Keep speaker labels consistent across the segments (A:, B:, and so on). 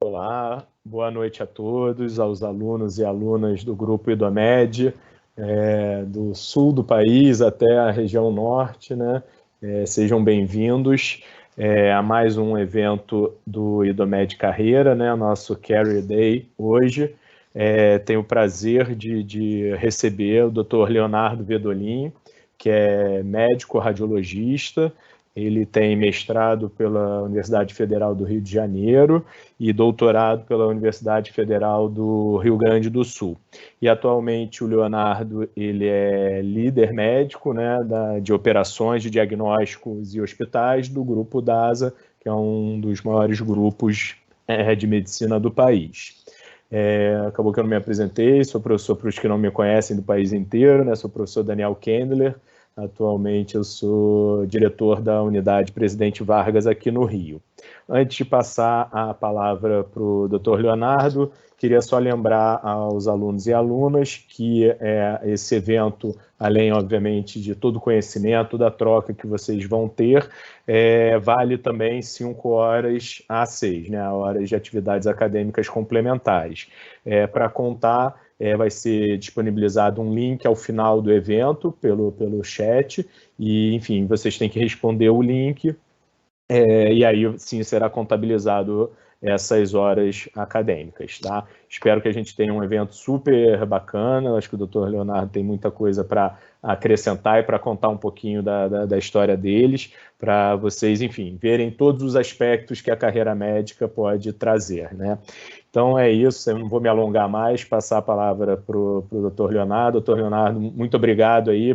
A: Olá, boa noite a todos, aos alunos e alunas do Grupo IDOMED, do sul do país até a região norte, né? Sejam bem-vindos a mais um evento do IDOMED Carreira, né? Nosso Career Day hoje. Tenho o prazer de receber o Dr. Leonardo Vedolin, que é médico radiologista. Ele tem mestrado pela Universidade Federal do Rio de Janeiro e doutorado pela Universidade Federal do Rio Grande do Sul. E atualmente o Leonardo ele é líder médico, né, de operações de diagnósticos e hospitais do Grupo DASA, que é um dos maiores grupos de medicina do país. Acabou que eu não me apresentei, sou professor para os que não me conhecem do país inteiro, né, sou o professor Daniel Kendler. Atualmente eu sou diretor da unidade Presidente Vargas aqui no Rio. Antes de passar a palavra para o Dr. Leonardo, queria só lembrar aos alunos e alunas que esse evento, além, obviamente, de todo o conhecimento, da troca que vocês vão ter, vale também 5 horas a 6, né, horas de atividades acadêmicas complementares. Para contar, vai ser disponibilizado um link ao final do evento pelo chat e, enfim, vocês têm que responder o link e aí sim será contabilizado essas horas acadêmicas, tá? Espero que a gente tenha um evento super bacana. Acho que o Dr. Leonardo tem muita coisa para acrescentar e para contar um pouquinho da história deles, para vocês, enfim, verem todos os aspectos que a carreira médica pode trazer, né? Então é isso, eu não vou me alongar mais, passar a palavra para o Dr. Leonardo. Dr. Leonardo, muito obrigado aí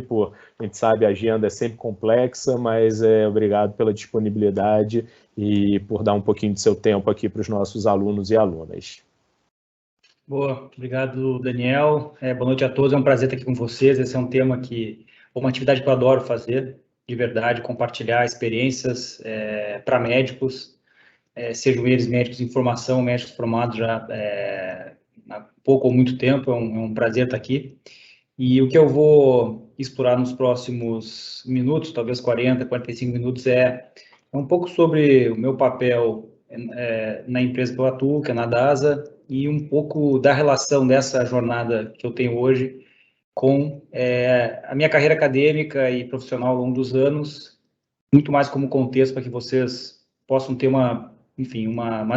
A: a gente sabe, a agenda é sempre complexa, mas obrigado pela disponibilidade e por dar um pouquinho de seu tempo aqui para os nossos alunos e alunas.
B: Boa, obrigado, Daniel. Boa noite a todos, é um prazer estar aqui com vocês. Esse é um tema uma atividade que eu adoro fazer, de verdade, compartilhar experiências para médicos, sejam eles médicos em formação, médicos formados já há pouco ou muito tempo, é um prazer estar aqui. E o que eu vou explorar nos próximos minutos, talvez 40, 45 minutos, é um pouco sobre o meu papel na empresa que eu atuo, que é na DASA, e um pouco da relação dessa jornada que eu tenho hoje com a minha carreira acadêmica e profissional ao longo dos anos, muito mais como contexto para que vocês possam ter uma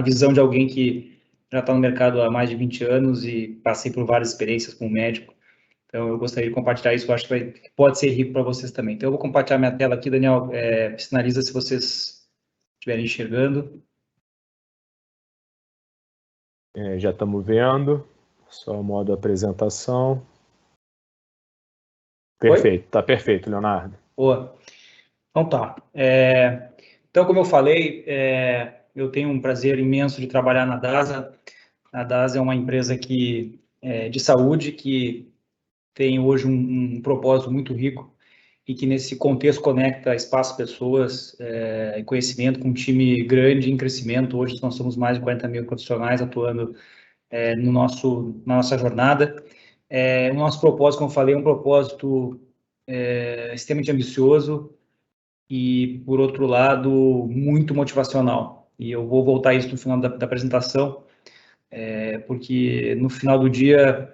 B: visão de alguém que já está no mercado há mais de 20 anos e passei por várias experiências como médico. Então, eu gostaria de compartilhar isso, eu acho que pode ser rico para vocês também. Então, eu vou compartilhar minha tela aqui, Daniel, sinaliza se vocês estiverem enxergando.
A: Já estamos vendo, só o modo apresentação. Perfeito, está perfeito, Leonardo.
B: Boa. Então tá. Então, como eu falei, eu tenho um prazer imenso de trabalhar na DASA. A DASA é uma empresa de saúde que tem hoje um propósito muito rico e que nesse contexto conecta espaço, pessoas e conhecimento com um time grande em crescimento. Hoje nós somos mais de 40 mil profissionais atuando na nossa jornada. O nosso propósito, como eu falei, é um propósito extremamente ambicioso e, por outro lado, muito motivacional. E eu vou voltar a isso no final da apresentação, porque no final do dia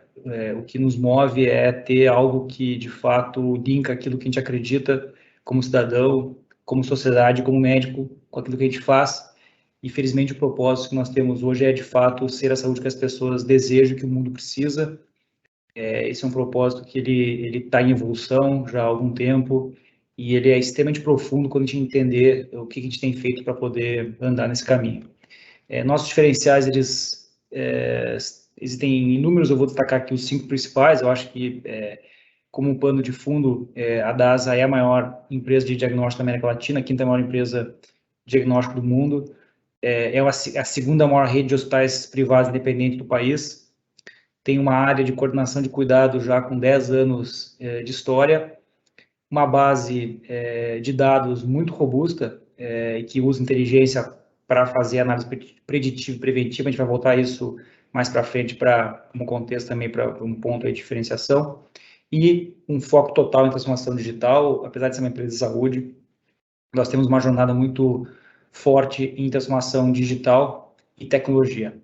B: o que nos move é ter algo que, de fato, linka aquilo que a gente acredita como cidadão, como sociedade, como médico, com aquilo que a gente faz. E, felizmente, o propósito que nós temos hoje é, de fato, ser a saúde que as pessoas desejam, que o mundo precisa. Esse é um propósito que ele está em evolução já há algum tempo e ele é extremamente profundo quando a gente entender o que a gente tem feito para poder andar nesse caminho. Nossos diferenciais, eles existem inúmeros, eu vou destacar aqui os 5 principais. Eu acho que, como um pano de fundo, a DASA é a maior empresa de diagnóstico da América Latina, a 5ª maior empresa de diagnóstico do mundo, é a 2ª maior rede de hospitais privados independentes do país, tem uma área de coordenação de cuidado já com 10 anos de história, uma base de dados muito robusta, que usa inteligência para fazer análise preditiva e preventiva. A gente vai voltar a isso mais para frente, como contexto também, para um ponto de diferenciação, e um foco total em transformação digital. Apesar de ser uma empresa de saúde, nós temos uma jornada muito forte em transformação digital e tecnologia.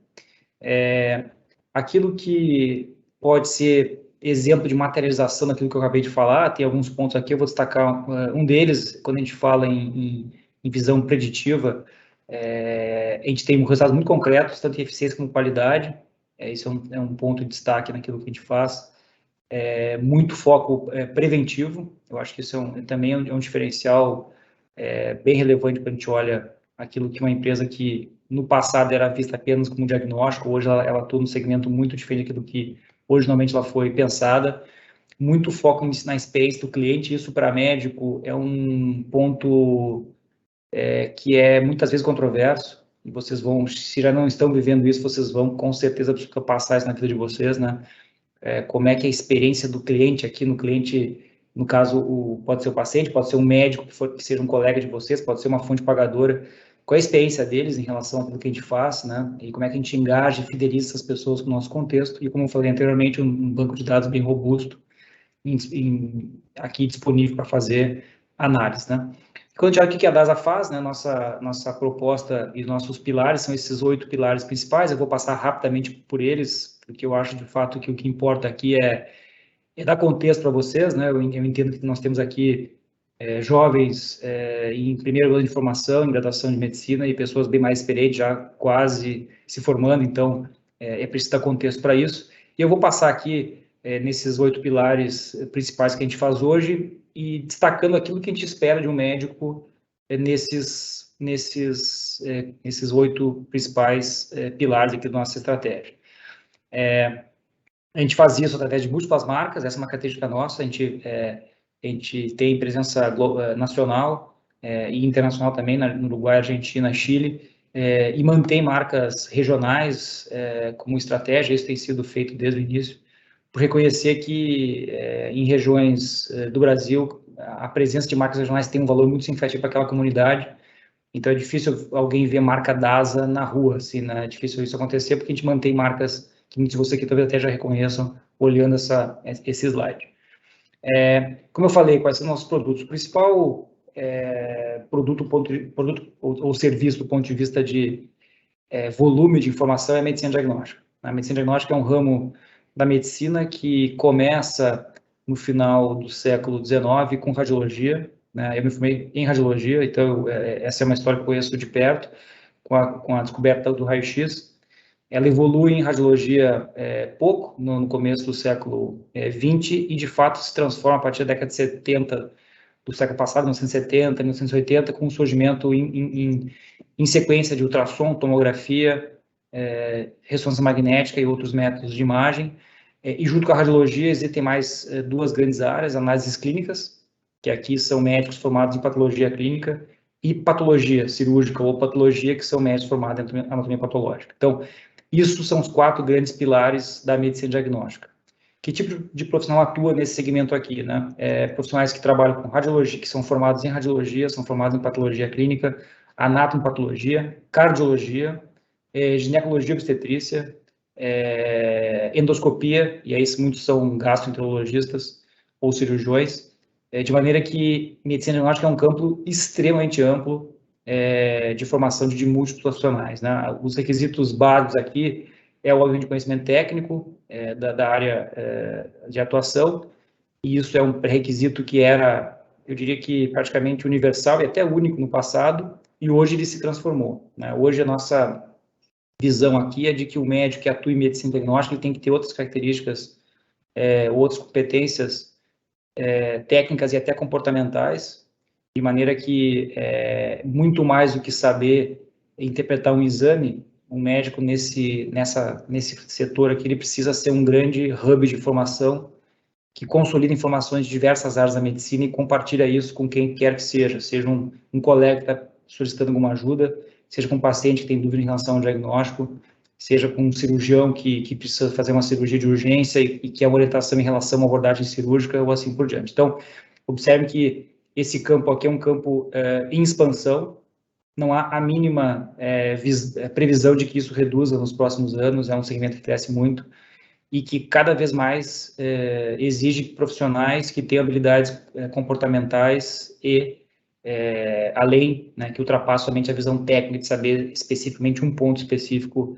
B: Aquilo que pode ser exemplo de materialização daquilo que eu acabei de falar, tem alguns pontos aqui, eu vou destacar um deles, quando a gente fala em visão preditiva, a gente tem resultados muito concretos, tanto em eficiência como qualidade, isso é um ponto de destaque naquilo que a gente faz, muito foco preventivo, eu acho que isso também é um diferencial bem relevante quando a gente olha aquilo que uma empresa que no passado era vista apenas como diagnóstico, hoje ela atua num segmento muito diferente do que originalmente ela foi pensada, muito foco na experiência do cliente, isso para médico é um ponto que é muitas vezes controverso, e vocês vão, se já não estão vivendo isso, vocês vão com certeza passar isso na vida de vocês, né? Como é que é a experiência do cliente aqui, no caso, pode ser o paciente, pode ser um médico que seja um colega de vocês, pode ser uma fonte pagadora, qual é a experiência deles em relação àquilo que a gente faz, né? E como é que a gente engaja e fideliza essas pessoas com o nosso contexto, e como eu falei anteriormente, um banco de dados bem robusto, aqui disponível para fazer análise, né? Quando a gente olha o que a DASA faz, né, nossa proposta e nossos pilares são esses 8 pilares principais, eu vou passar rapidamente por eles, porque eu acho de fato que o que importa aqui é dar contexto para vocês, né, eu entendo que nós temos aqui jovens em primeiro ano de formação, em graduação de medicina e pessoas bem mais experientes, já quase se formando, então é preciso dar contexto para isso. E eu vou passar aqui nesses 8 pilares principais que a gente faz hoje e destacando aquilo que a gente espera de um médico nesses 8 principais pilares aqui da nossa estratégia. A gente faz isso através de múltiplas marcas, essa é uma característica nossa, a gente tem presença nacional e internacional também, no Uruguai, Argentina, Chile, e mantém marcas regionais como estratégia, isso tem sido feito desde o início, por reconhecer que em regiões do Brasil, a presença de marcas regionais tem um valor muito significativo para aquela comunidade, então é difícil alguém ver marca DASA na rua, assim, né? É difícil isso acontecer porque a gente mantém marcas que muitos de vocês aqui talvez até já reconheçam olhando esse slide. Como eu falei, quais são os nossos produtos? O principal produto ou serviço do ponto de vista de volume de informação é a medicina diagnóstica. A medicina diagnóstica é um ramo da medicina que começa no final do século XIX com radiologia, né? Eu me formei em radiologia, então essa é uma história que eu conheço de perto, com a descoberta do raio-x. Ela evolui em radiologia pouco no começo do século XX e, de fato, se transforma a partir da década de 70 do século passado, 1970, 1980, com o surgimento em sequência de ultrassom, tomografia, ressonância magnética e outros métodos de imagem. E junto com a radiologia existem mais duas grandes áreas, análises clínicas, que aqui são médicos formados em patologia clínica, e patologia cirúrgica ou patologia, que são médicos formados em anatomia patológica. Então, isso são os 4 grandes pilares da medicina diagnóstica. Que tipo de profissional atua nesse segmento aqui, né? Profissionais que trabalham com radiologia, que são formados em radiologia, são formados em patologia clínica, anatomopatologia, cardiologia, ginecologia obstetrícia, endoscopia, e aí muitos são gastroenterologistas ou cirurgiões, de maneira que medicina diagnóstica é um campo extremamente amplo de formação de múltiplos profissionais, né? Os requisitos básicos aqui obviamente, de conhecimento técnico da área de atuação, e isso é um pré-requisito que era, eu diria que praticamente universal e até único no passado, e hoje ele se transformou, né? Hoje a nossa visão aqui é de que o médico que atua em medicina diagnóstica ele tem que ter outras características, outras competências técnicas e até comportamentais, de maneira que muito mais do que saber interpretar um exame, um médico nesse setor aqui, ele precisa ser um grande hub de informação que consolida informações de diversas áreas da medicina e compartilha isso com quem quer que seja um colega que está solicitando alguma ajuda, seja com um paciente que tem dúvida em relação ao diagnóstico, seja com um cirurgião que precisa fazer uma cirurgia de urgência e que é uma orientação em relação a uma abordagem cirúrgica ou assim por diante. Então, observe que esse campo aqui é um campo em expansão, não há a mínima previsão de que isso reduza nos próximos anos, é um segmento que cresce muito e que cada vez mais exige profissionais que tenham habilidades comportamentais e além, né, que ultrapassam somente a visão técnica de saber especificamente um ponto específico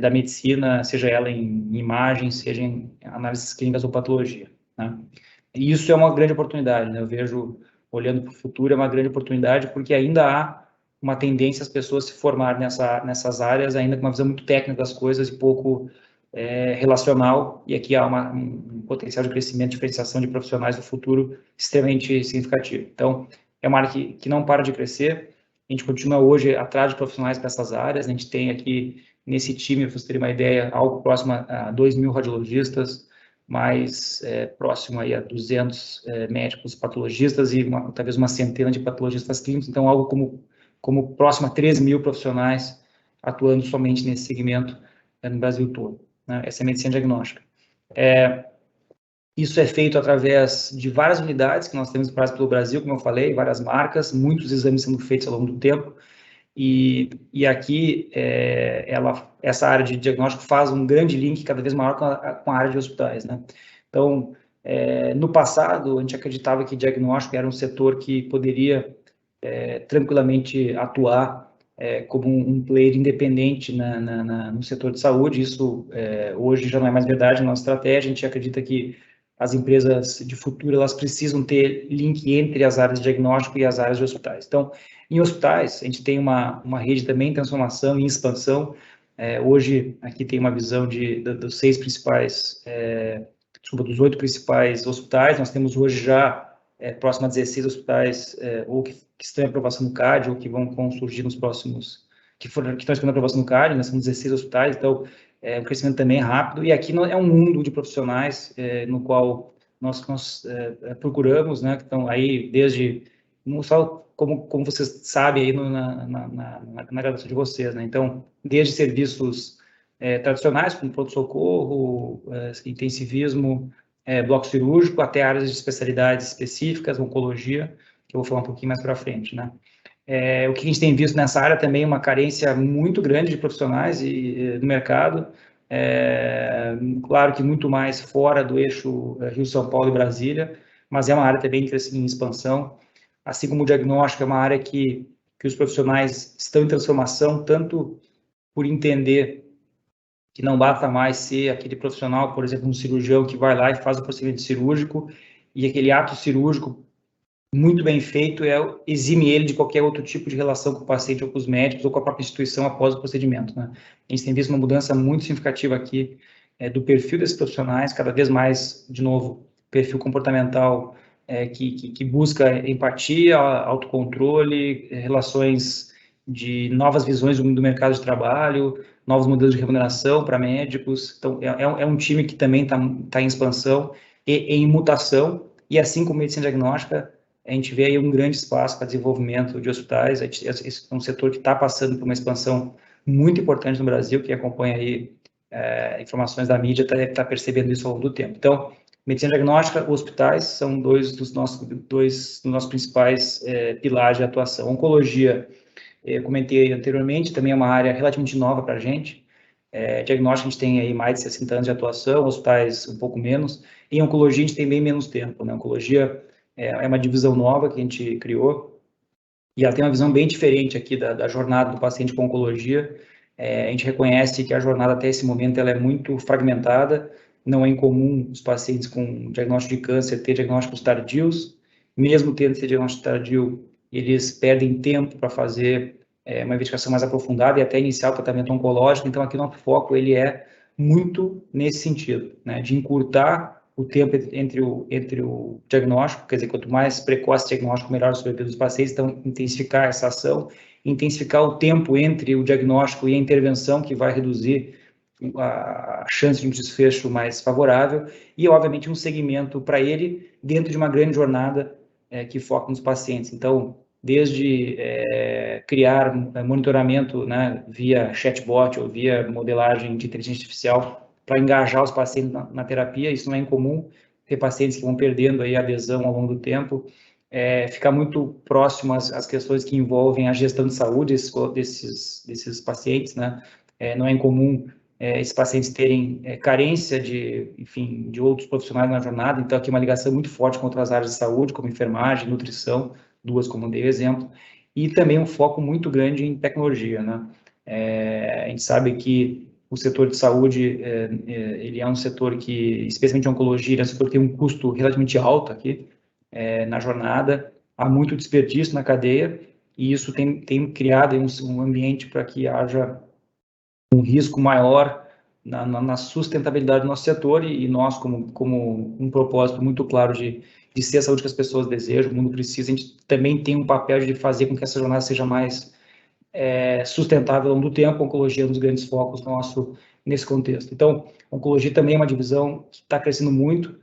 B: da medicina, seja ela em imagem, seja em análises clínicas ou patologia, né? E isso é uma grande oportunidade, né? Eu vejo, olhando para o futuro, é uma grande oportunidade, porque ainda há uma tendência às pessoas se formarem nessas áreas, ainda com uma visão muito técnica das coisas e pouco relacional, e aqui há um potencial de crescimento, diferenciação de profissionais do futuro extremamente significativo. Então, é uma área que não para de crescer. A gente continua hoje atrás de profissionais para essas áreas. A gente tem aqui nesse time, para você ter uma ideia, algo próximo a 2.000 radiologistas, mais próximo aí a 200 médicos patologistas e talvez uma centena de patologistas clínicos. Então, algo como próximo a 3.000 profissionais atuando somente nesse segmento no Brasil todo, né? Essa é a medicina diagnóstica. Isso é feito através de várias unidades que nós temos espalhadas pelo Brasil, como eu falei, várias marcas, muitos exames sendo feitos ao longo do tempo. E aqui, essa área de diagnóstico faz um grande link cada vez maior com a área de hospitais, né? Então, no passado, a gente acreditava que diagnóstico era um setor que poderia tranquilamente atuar como um player independente no setor de saúde. Isso hoje já não é mais verdade na nossa estratégia. A gente acredita que as empresas de futuro elas precisam ter link entre as áreas de diagnóstico e as áreas de hospitais. Então, em hospitais, a gente tem uma rede também em transformação e expansão. Hoje, aqui tem uma visão dos 6 principais, dos 8 principais hospitais. Nós temos hoje já próximo a 16 hospitais, ou que estão em aprovação no CAD, ou que vão surgir nos próximos, que estão esperando aprovação no CAD. Nós temos 16 hospitais, então o crescimento também é rápido. E aqui é um mundo de profissionais no qual nós procuramos, né, que estão aí desde, não só como vocês sabem aí na graduação de vocês, né? Então, desde serviços tradicionais, como pronto-socorro, intensivismo, bloco cirúrgico, até áreas de especialidades específicas, oncologia, que eu vou falar um pouquinho mais para frente, né? O que a gente tem visto nessa área também é uma carência muito grande de profissionais no mercado, claro que muito mais fora do eixo Rio, São Paulo e Brasília, mas é uma área também em expansão, assim como o diagnóstico é uma área que os profissionais estão em transformação, tanto por entender que não basta mais ser aquele profissional, por exemplo, um cirurgião que vai lá e faz o procedimento cirúrgico, e aquele ato cirúrgico muito bem feito exime ele de qualquer outro tipo de relação com o paciente ou com os médicos ou com a própria instituição após o procedimento, né? A gente tem visto uma mudança muito significativa aqui do perfil desses profissionais, cada vez mais, de novo, perfil comportamental que busca empatia, autocontrole, relações de novas visões do mercado de trabalho, novos modelos de remuneração para médicos. Então, é um time que também está em expansão e em mutação, e assim como medicina diagnóstica, a gente vê aí um grande espaço para desenvolvimento de hospitais. Esse é um setor que está passando por uma expansão muito importante no Brasil. Quem acompanha aí informações da mídia está percebendo isso ao longo do tempo. Então, medicina diagnóstica, hospitais são dois dos nossos principais pilares de atuação. Oncologia, eu comentei anteriormente, também é uma área relativamente nova para a gente. Diagnóstico, a gente tem aí mais de 60 anos de atuação, hospitais um pouco menos. Em oncologia, a gente tem bem menos tempo, né? Oncologia é uma divisão nova que a gente criou, e ela tem uma visão bem diferente aqui da jornada do paciente com oncologia. A gente reconhece que a jornada até esse momento ela é muito fragmentada, não é incomum os pacientes com diagnóstico de câncer ter diagnósticos tardios, mesmo tendo esse diagnóstico tardio, eles perdem tempo para fazer uma investigação mais aprofundada e até iniciar o tratamento oncológico. Então, aqui o nosso foco ele é muito nesse sentido, né, de encurtar o tempo entre o diagnóstico, quer dizer, quanto mais precoce o diagnóstico, melhor a sobrevida dos pacientes. Então, intensificar essa ação, intensificar o tempo entre o diagnóstico e a intervenção, que vai reduzir a chance de um desfecho mais favorável, e, obviamente, um segmento para ele dentro de uma grande jornada que foca nos pacientes. Então, desde criar monitoramento, né, via chatbot ou via modelagem de inteligência artificial para engajar os pacientes na terapia. Isso não é incomum, ter pacientes que vão perdendo aí a adesão ao longo do tempo, ficar muito próximo às questões que envolvem a gestão de saúde desses pacientes, né? Não é incomum esses pacientes terem carência de outros profissionais na jornada. Então, aqui uma ligação muito forte com outras áreas de saúde, como enfermagem, nutrição, duas como dei exemplo, e também um foco muito grande em tecnologia, né? A gente sabe que o setor de saúde, ele é um setor que, especialmente a oncologia, é um setor que tem um custo relativamente alto aqui na jornada, há muito desperdício na cadeia, e isso tem criado um ambiente para que haja um risco maior na sustentabilidade do nosso setor, e nós, como um propósito muito claro de ser a saúde que as pessoas desejam, o mundo precisa, a gente também tem um papel de fazer com que essa jornada seja mais sustentável ao longo do tempo. A oncologia é um dos grandes focos nosso nesse contexto. Então, a oncologia também é uma divisão que está crescendo muito,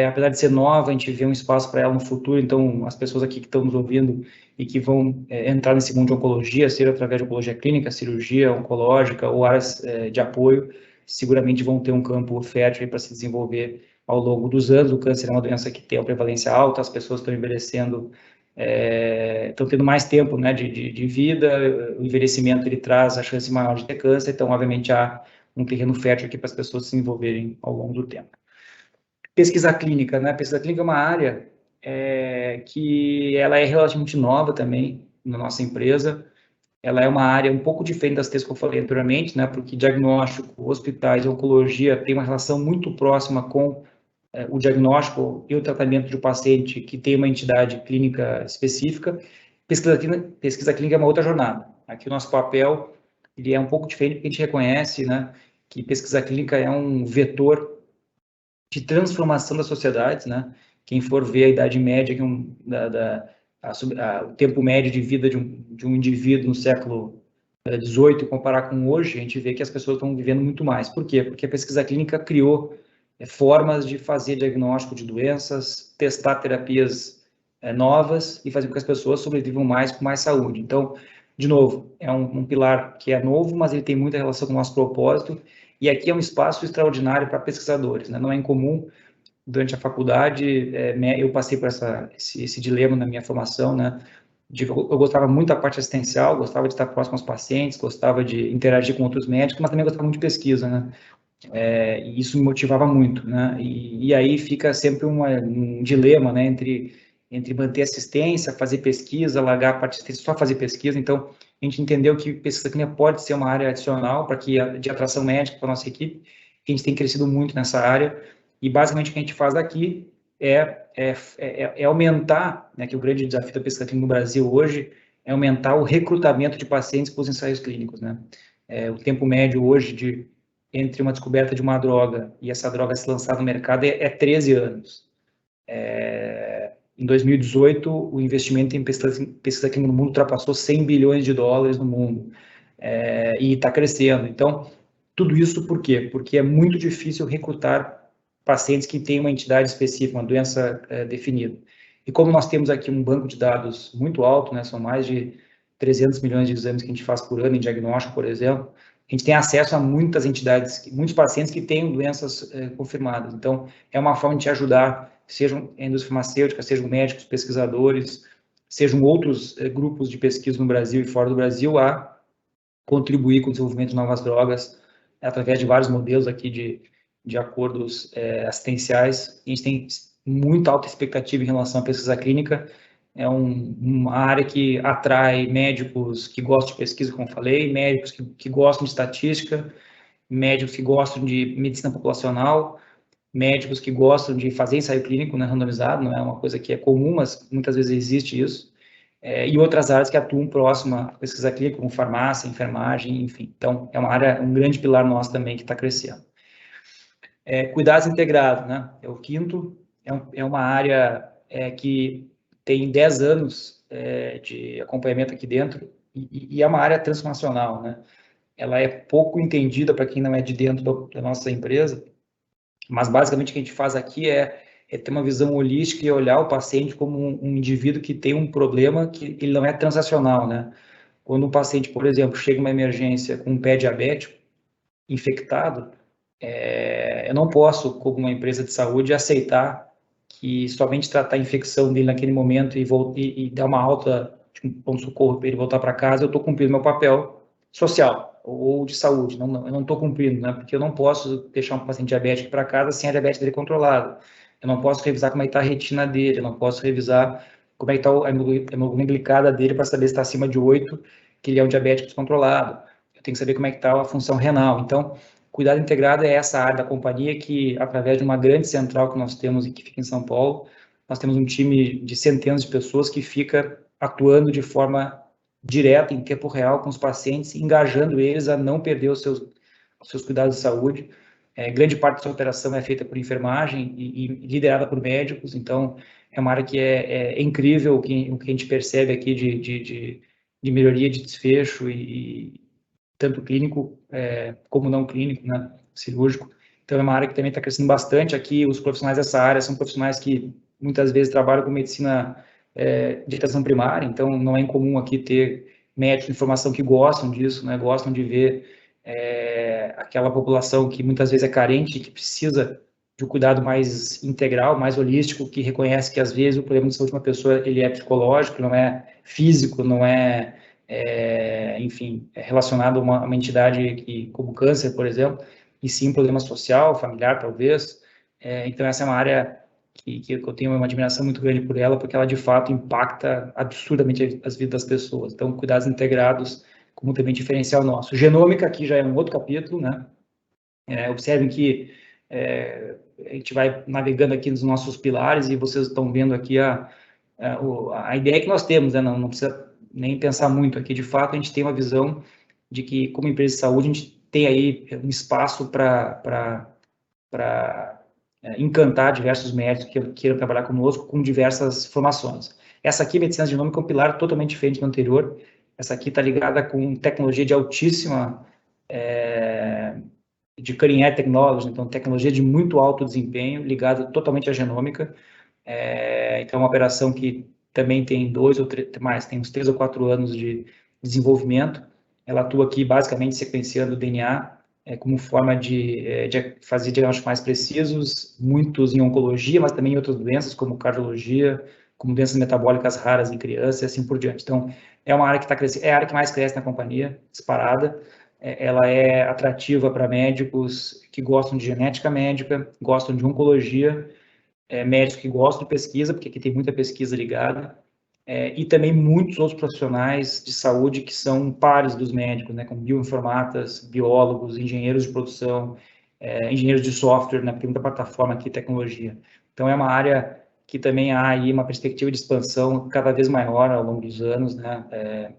B: apesar de ser nova, a gente vê um espaço para ela no futuro. Então, as pessoas aqui que estão nos ouvindo e que vão entrar nesse mundo de oncologia, seja através de oncologia clínica, cirurgia oncológica ou áreas de apoio, seguramente vão ter um campo fértil para se desenvolver ao longo dos anos. O câncer é uma doença que tem uma prevalência alta, as pessoas estão envelhecendo, estão tendo mais tempo, né, de vida. O envelhecimento ele traz a chance maior de ter câncer, então, obviamente, há um terreno fértil aqui para as pessoas se desenvolverem ao longo do tempo. Pesquisa clínica, né? Pesquisa clínica é uma área que ela é relativamente nova também na nossa empresa. Ela é uma área um pouco diferente das três que eu falei anteriormente, né? Porque diagnóstico, hospitais e oncologia tem uma relação muito próxima com o diagnóstico e o tratamento de um paciente que tem uma entidade clínica específica. Pesquisa clínica é uma outra jornada. Aqui o nosso papel ele é um pouco diferente, porque a gente reconhece, né, que pesquisa clínica é um vetor de transformação das sociedades, né? Quem for ver a idade média, o tempo médio de vida de um indivíduo no século XVIII, comparar com hoje, a gente vê que as pessoas estão vivendo muito mais. Por quê? Porque a pesquisa clínica criou formas de fazer diagnóstico de doenças, testar terapias novas e fazer com que as pessoas sobrevivam mais com mais saúde. Então, de novo, é um pilar que é novo, mas ele tem muita relação com o nosso propósito, e aqui é um espaço extraordinário para pesquisadores, né? Não é incomum. Durante a faculdade, eu passei por esse dilema na minha formação, né? Eu gostava muito da parte assistencial, gostava de estar próximo aos pacientes, gostava de interagir com outros médicos, mas também gostava muito de pesquisa, né? E isso me motivava muito, né? E aí fica sempre um dilema, né? Entre manter assistência, fazer pesquisa, largar a parte de assistência, só fazer pesquisa. Então, a gente entendeu que pesquisa clínica pode ser uma área adicional de atração médica para a nossa equipe. A gente tem crescido muito nessa área, e basicamente o que a gente faz aqui é aumentar, né, que o grande desafio da pesquisa clínica no Brasil hoje é aumentar o recrutamento de pacientes para os ensaios clínicos, né? O tempo médio hoje entre uma descoberta de uma droga e essa droga se lançar no mercado é 13 anos. Em 2018, o investimento em pesquisa clínica no mundo ultrapassou $100 bilhões no mundo, e está crescendo. Então, tudo isso por quê? Porque é muito difícil recrutar pacientes que têm uma entidade específica, uma doença definida. E como nós temos aqui um banco de dados muito alto, né, são mais de 300 milhões de exames que a gente faz por ano em diagnóstico, por exemplo, a gente tem acesso a muitas entidades, muitos pacientes que têm doenças confirmadas. Então, é uma forma de te ajudar, sejam a indústria farmacêutica, sejam médicos, pesquisadores, sejam outros grupos de pesquisa no Brasil e fora do Brasil, a contribuir com o desenvolvimento de novas drogas, através de vários modelos aqui de acordos assistenciais. A gente tem muita alta expectativa em relação à pesquisa clínica. É uma área que atrai médicos que gostam de pesquisa, como eu falei, médicos que gostam de estatística, médicos que gostam de medicina populacional, médicos que gostam de fazer ensaio clínico, né, randomizado. Não é uma coisa que é comum, mas muitas vezes existe isso. E outras áreas que atuam próximo à pesquisa clínica, como farmácia, enfermagem, enfim. Então, é uma área, um grande pilar nosso também que está crescendo. Cuidados integrados, né? É o quinto, é uma área que tem 10 anos de acompanhamento aqui dentro, e é uma área transformacional, né? Ela é pouco entendida para quem não é de dentro da nossa empresa, mas basicamente o que a gente faz aqui é ter uma visão holística e olhar o paciente como um indivíduo que tem um problema que ele não é transacional, né? Quando um paciente, por exemplo, chega em uma emergência com um pé diabético infectado, eu não posso, como uma empresa de saúde, aceitar que somente tratar a infecção dele naquele momento e dar uma alta, tipo, um socorro para ele voltar para casa, eu estou cumprindo meu papel social ou de saúde. Eu não estou cumprindo, né? Porque eu não posso deixar um paciente diabético para casa sem a diabetes dele controlada. Eu não posso revisar como é que está a retina dele, eu não posso revisar como é que está a hemoglobina glicada dele para saber se está acima de 8, que ele é um diabético descontrolado. eu tenho que saber como é que está a função renal. Então, cuidado integrado é essa área da companhia que, através de uma grande central que nós temos e que fica em São Paulo, nós temos um time de centenas de pessoas que fica atuando de forma direta, em tempo real, com os pacientes, engajando eles a não perder os seus cuidados de saúde. Grande parte dessa operação é feita por enfermagem e liderada por médicos, então é uma área que é incrível o que a gente percebe aqui de melhoria de desfecho e tanto clínico como não clínico, né, cirúrgico. Então é uma área que também está crescendo bastante. Aqui os profissionais dessa área são profissionais que muitas vezes trabalham com medicina de atenção primária, então não é incomum aqui ter médicos de formação que gostam disso, né, gostam de ver aquela população que muitas vezes é carente e que precisa de um cuidado mais integral, mais holístico, que reconhece que às vezes o problema de saúde de uma pessoa ele é psicológico, não é físico, não é, enfim, relacionado a uma entidade como câncer, por exemplo, e sim um problema social, familiar, talvez. Então essa é uma área que eu tenho uma admiração muito grande por ela, porque ela de fato impacta absurdamente as vidas das pessoas. Então, cuidados integrados como também diferencial nosso. Genômica aqui já é um outro capítulo, né? Observem que a gente vai navegando aqui nos nossos pilares e vocês estão vendo aqui a ideia que nós temos, né? Não precisa nem pensar muito aqui. De fato, a gente tem uma visão de que, como empresa de saúde, a gente tem aí um espaço para encantar diversos médicos que queiram trabalhar conosco com diversas formações. Essa aqui, medicina genômica, é um pilar totalmente diferente do anterior. Essa aqui está ligada com tecnologia de altíssima, de cutting edge technology, então tecnologia de muito alto desempenho, ligada totalmente à genômica. Então é uma operação que também tem tem uns 3 ou 4 anos de desenvolvimento. Ela atua aqui basicamente sequenciando o DNA como forma de fazer diagnósticos mais precisos, muitos em oncologia, mas também em outras doenças, como cardiologia, como doenças metabólicas raras em crianças e assim por diante. Então, é uma área que está crescendo, é a área que mais cresce na companhia, disparada. Ela é atrativa para médicos que gostam de genética médica, gostam de oncologia, médicos que gostam de pesquisa, porque aqui tem muita pesquisa ligada, e também muitos outros profissionais de saúde que são pares dos médicos, né, como bioinformatas, biólogos, engenheiros de produção, engenheiros de software, né, porque tem muita plataforma aqui, tecnologia. Então, é uma área que também há aí uma perspectiva de expansão cada vez maior ao longo dos anos, né,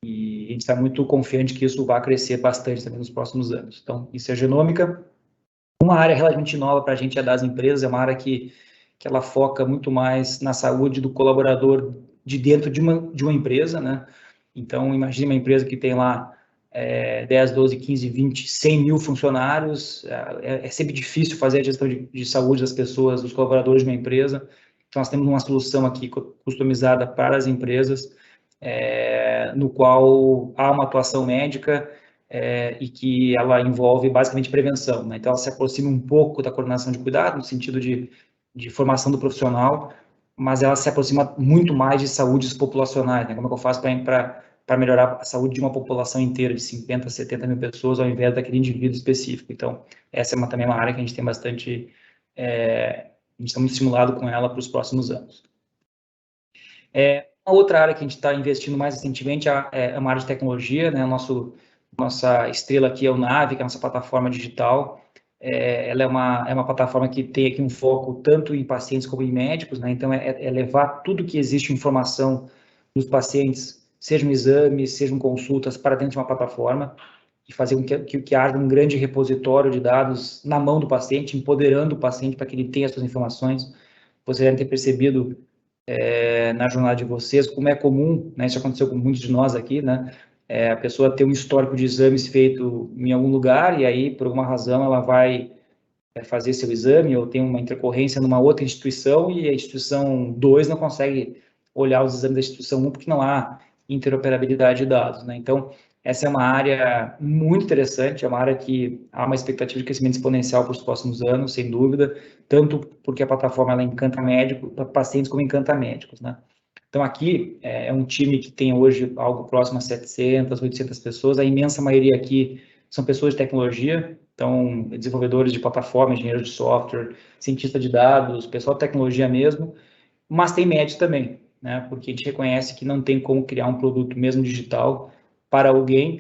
B: e a gente está muito confiante que isso vai crescer bastante também nos próximos anos. Então, isso é genômica. Uma área relativamente nova para a gente é das empresas, é uma área que ela foca muito mais na saúde do colaborador de dentro de uma empresa, né? Então, imagine uma empresa que tem lá 10, 12, 15, 20, 100 mil funcionários, é sempre difícil fazer a gestão de saúde das pessoas, dos colaboradores de uma empresa. Então, nós temos uma solução aqui customizada para as empresas, no qual há uma atuação médica e que ela envolve basicamente prevenção, né? Então, ela se aproxima um pouco da coordenação de cuidado, no sentido de formação do profissional, mas ela se aproxima muito mais de saúdes populacionais, né? Como é que eu faço para melhorar a saúde de uma população inteira, de 50, 70 mil pessoas, ao invés daquele indivíduo específico. Então, essa é também uma área que a gente tem bastante, a gente está muito estimulado com ela para os próximos anos. Uma outra área que a gente está investindo mais recentemente é uma área de tecnologia, né? Nossa estrela aqui é o Nave, que é a nossa plataforma digital. Ela é uma plataforma que tem aqui um foco tanto em pacientes como em médicos, né? Então, é levar tudo que existe informação dos pacientes, sejam exames, sejam consultas, para dentro de uma plataforma e fazer com que haja um grande repositório de dados na mão do paciente, empoderando o paciente para que ele tenha as suas informações. Vocês devem ter percebido na jornada de vocês, como é comum, né? Isso aconteceu com muitos de nós aqui, né? A pessoa tem um histórico de exames feito em algum lugar e aí, por alguma razão, ela vai fazer seu exame ou tem uma intercorrência numa outra instituição e a instituição 2 não consegue olhar os exames da instituição 1 porque não há interoperabilidade de dados, né? Então, essa é uma área muito interessante, é uma área que há uma expectativa de crescimento exponencial para os próximos anos, sem dúvida, tanto porque a plataforma ela encanta pacientes como encanta médicos, né? Então, aqui é um time que tem hoje algo próximo a 700, 800 pessoas, a imensa maioria aqui são pessoas de tecnologia, então, desenvolvedores de plataforma, engenheiros de software, cientistas de dados, pessoal de tecnologia mesmo, mas tem médicos também, né? Porque a gente reconhece que não tem como criar um produto mesmo digital para alguém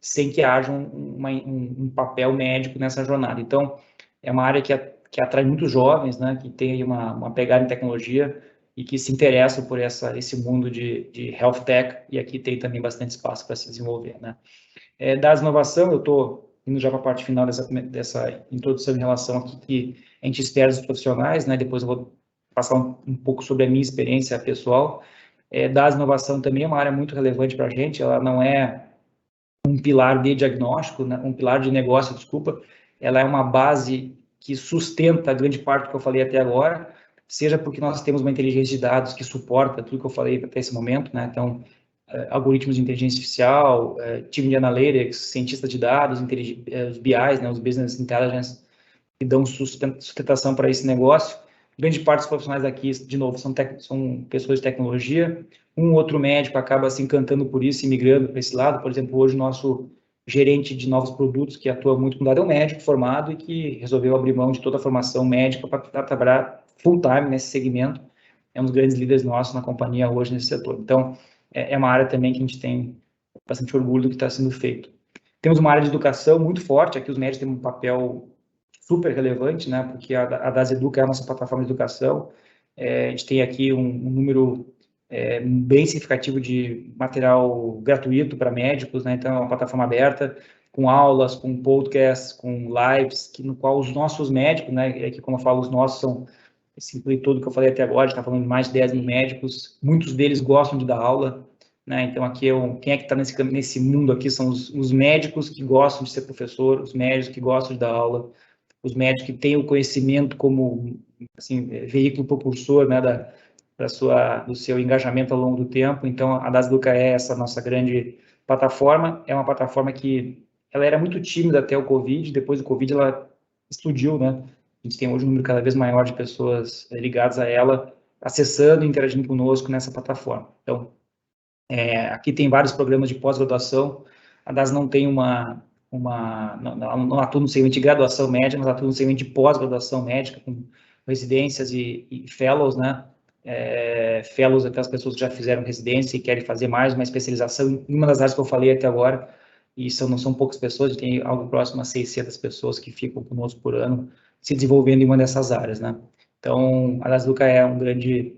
B: sem que haja um papel médico nessa jornada. Então, é uma área que atrai muitos jovens, né, que tem uma pegada em tecnologia e que se interessam por esse mundo de health tech, e aqui tem também bastante espaço para se desenvolver, né. Das inovação, eu estou indo já para a parte final dessa introdução em relação aqui que a gente espera dos profissionais, né, depois eu vou passar um pouco sobre a minha experiência pessoal. Das inovação também é uma área muito relevante para a gente, ela não é um pilar de diagnóstico, né, um pilar de negócio, desculpa, ela é uma base que sustenta grande parte do que eu falei até agora, seja porque nós temos uma inteligência de dados que suporta tudo que eu falei até esse momento, né, então, algoritmos de inteligência artificial, time de analytics, cientistas de dados, os BIs, né, os business intelligence, que dão sustentação para esse negócio. Grande parte dos profissionais aqui, de novo, são pessoas de tecnologia. Um outro médico acaba se encantando por isso e migrando para esse lado. Por exemplo, hoje o nosso gerente de novos produtos, que atua muito com dado, é um médico formado e que resolveu abrir mão de toda a formação médica para trabalhar full-time nesse segmento. É um dos grandes líderes nossos na companhia hoje nesse setor. Então, é uma área também que a gente tem bastante orgulho do que está sendo feito. Temos uma área de educação muito forte, aqui os médicos têm um papel super relevante, né, porque a DAS Educa é a nossa plataforma de educação. A gente tem aqui um número bem significativo de material gratuito para médicos, né, então é uma plataforma aberta, com aulas, com podcasts, com lives, no qual os nossos médicos, né, aqui como eu falo, os nossos são esse inclui tudo que eu falei até agora, a gente está falando de mais de 10 mil médicos, muitos deles gostam de dar aula, né? Então aqui quem é que está nesse mundo aqui são os médicos que gostam de ser professor, os médicos que gostam de dar aula, os médicos que têm o conhecimento como assim, veículo propulsor, né, do seu engajamento ao longo do tempo. Então a DAS Educa é essa nossa grande plataforma, é uma plataforma que ela era muito tímida até o Covid, depois do Covid ela explodiu, né? A gente tem hoje um número cada vez maior de pessoas ligadas a ela, acessando e interagindo conosco nessa plataforma. Então, aqui tem vários programas de pós-graduação. A DAS não tem não atua no segmento de graduação médica, mas atua no segmento de pós-graduação médica, com residências e fellows, né? Fellows, aquelas pessoas que já fizeram residência e querem fazer mais uma especialização em uma das áreas que eu falei até agora, e não são poucas pessoas, tem algo próximo a 600 pessoas que ficam conosco por ano, se desenvolvendo em uma dessas áreas, né? Então, a DAS Educa é um grande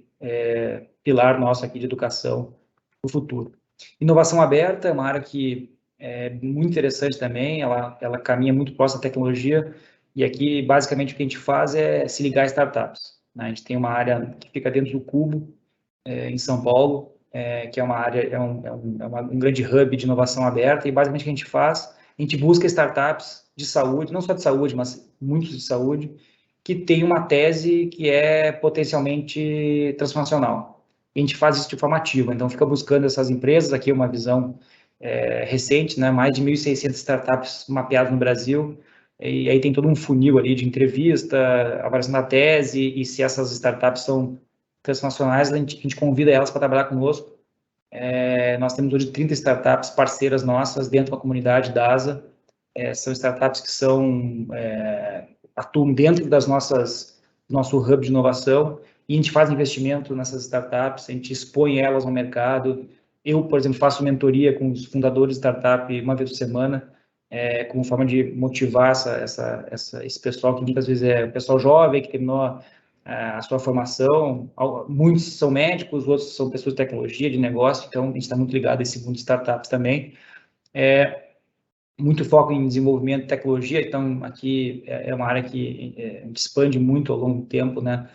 B: pilar nosso aqui de educação para o futuro. Inovação aberta é uma área que é muito interessante também, ela caminha muito próximo à tecnologia, e aqui, basicamente, o que a gente faz é se ligar a startups, né? A gente tem uma área que fica dentro do Cubo, em São Paulo, que é uma área, um grande hub de inovação aberta, e basicamente o que a gente faz, a gente busca startups de saúde, não só de saúde, mas muitos de saúde, que tem uma tese que é potencialmente transformacional. A gente faz isso de forma ativa, então fica buscando essas empresas, aqui é uma visão recente, né, mais de 1.600 startups mapeadas no Brasil, e aí tem todo um funil ali de entrevista, avaliação da tese, e se essas startups são transnacionais, a gente convida elas para trabalhar conosco. Nós temos hoje 30 startups parceiras nossas dentro da comunidade DASA. São startups que atuam dentro do nosso hub de inovação, e a gente faz investimento nessas startups, a gente expõe elas no mercado. Eu, por exemplo, faço mentoria com os fundadores de startup uma vez por semana, como forma de motivar esse pessoal, que muitas vezes é pessoal jovem, que terminou a sua formação. Muitos são médicos, outros são pessoas de tecnologia, de negócio, então a gente está muito ligado a esse mundo de startups também. Muito foco em desenvolvimento de tecnologia, então aqui é uma área que a gente expande muito ao longo do tempo, né?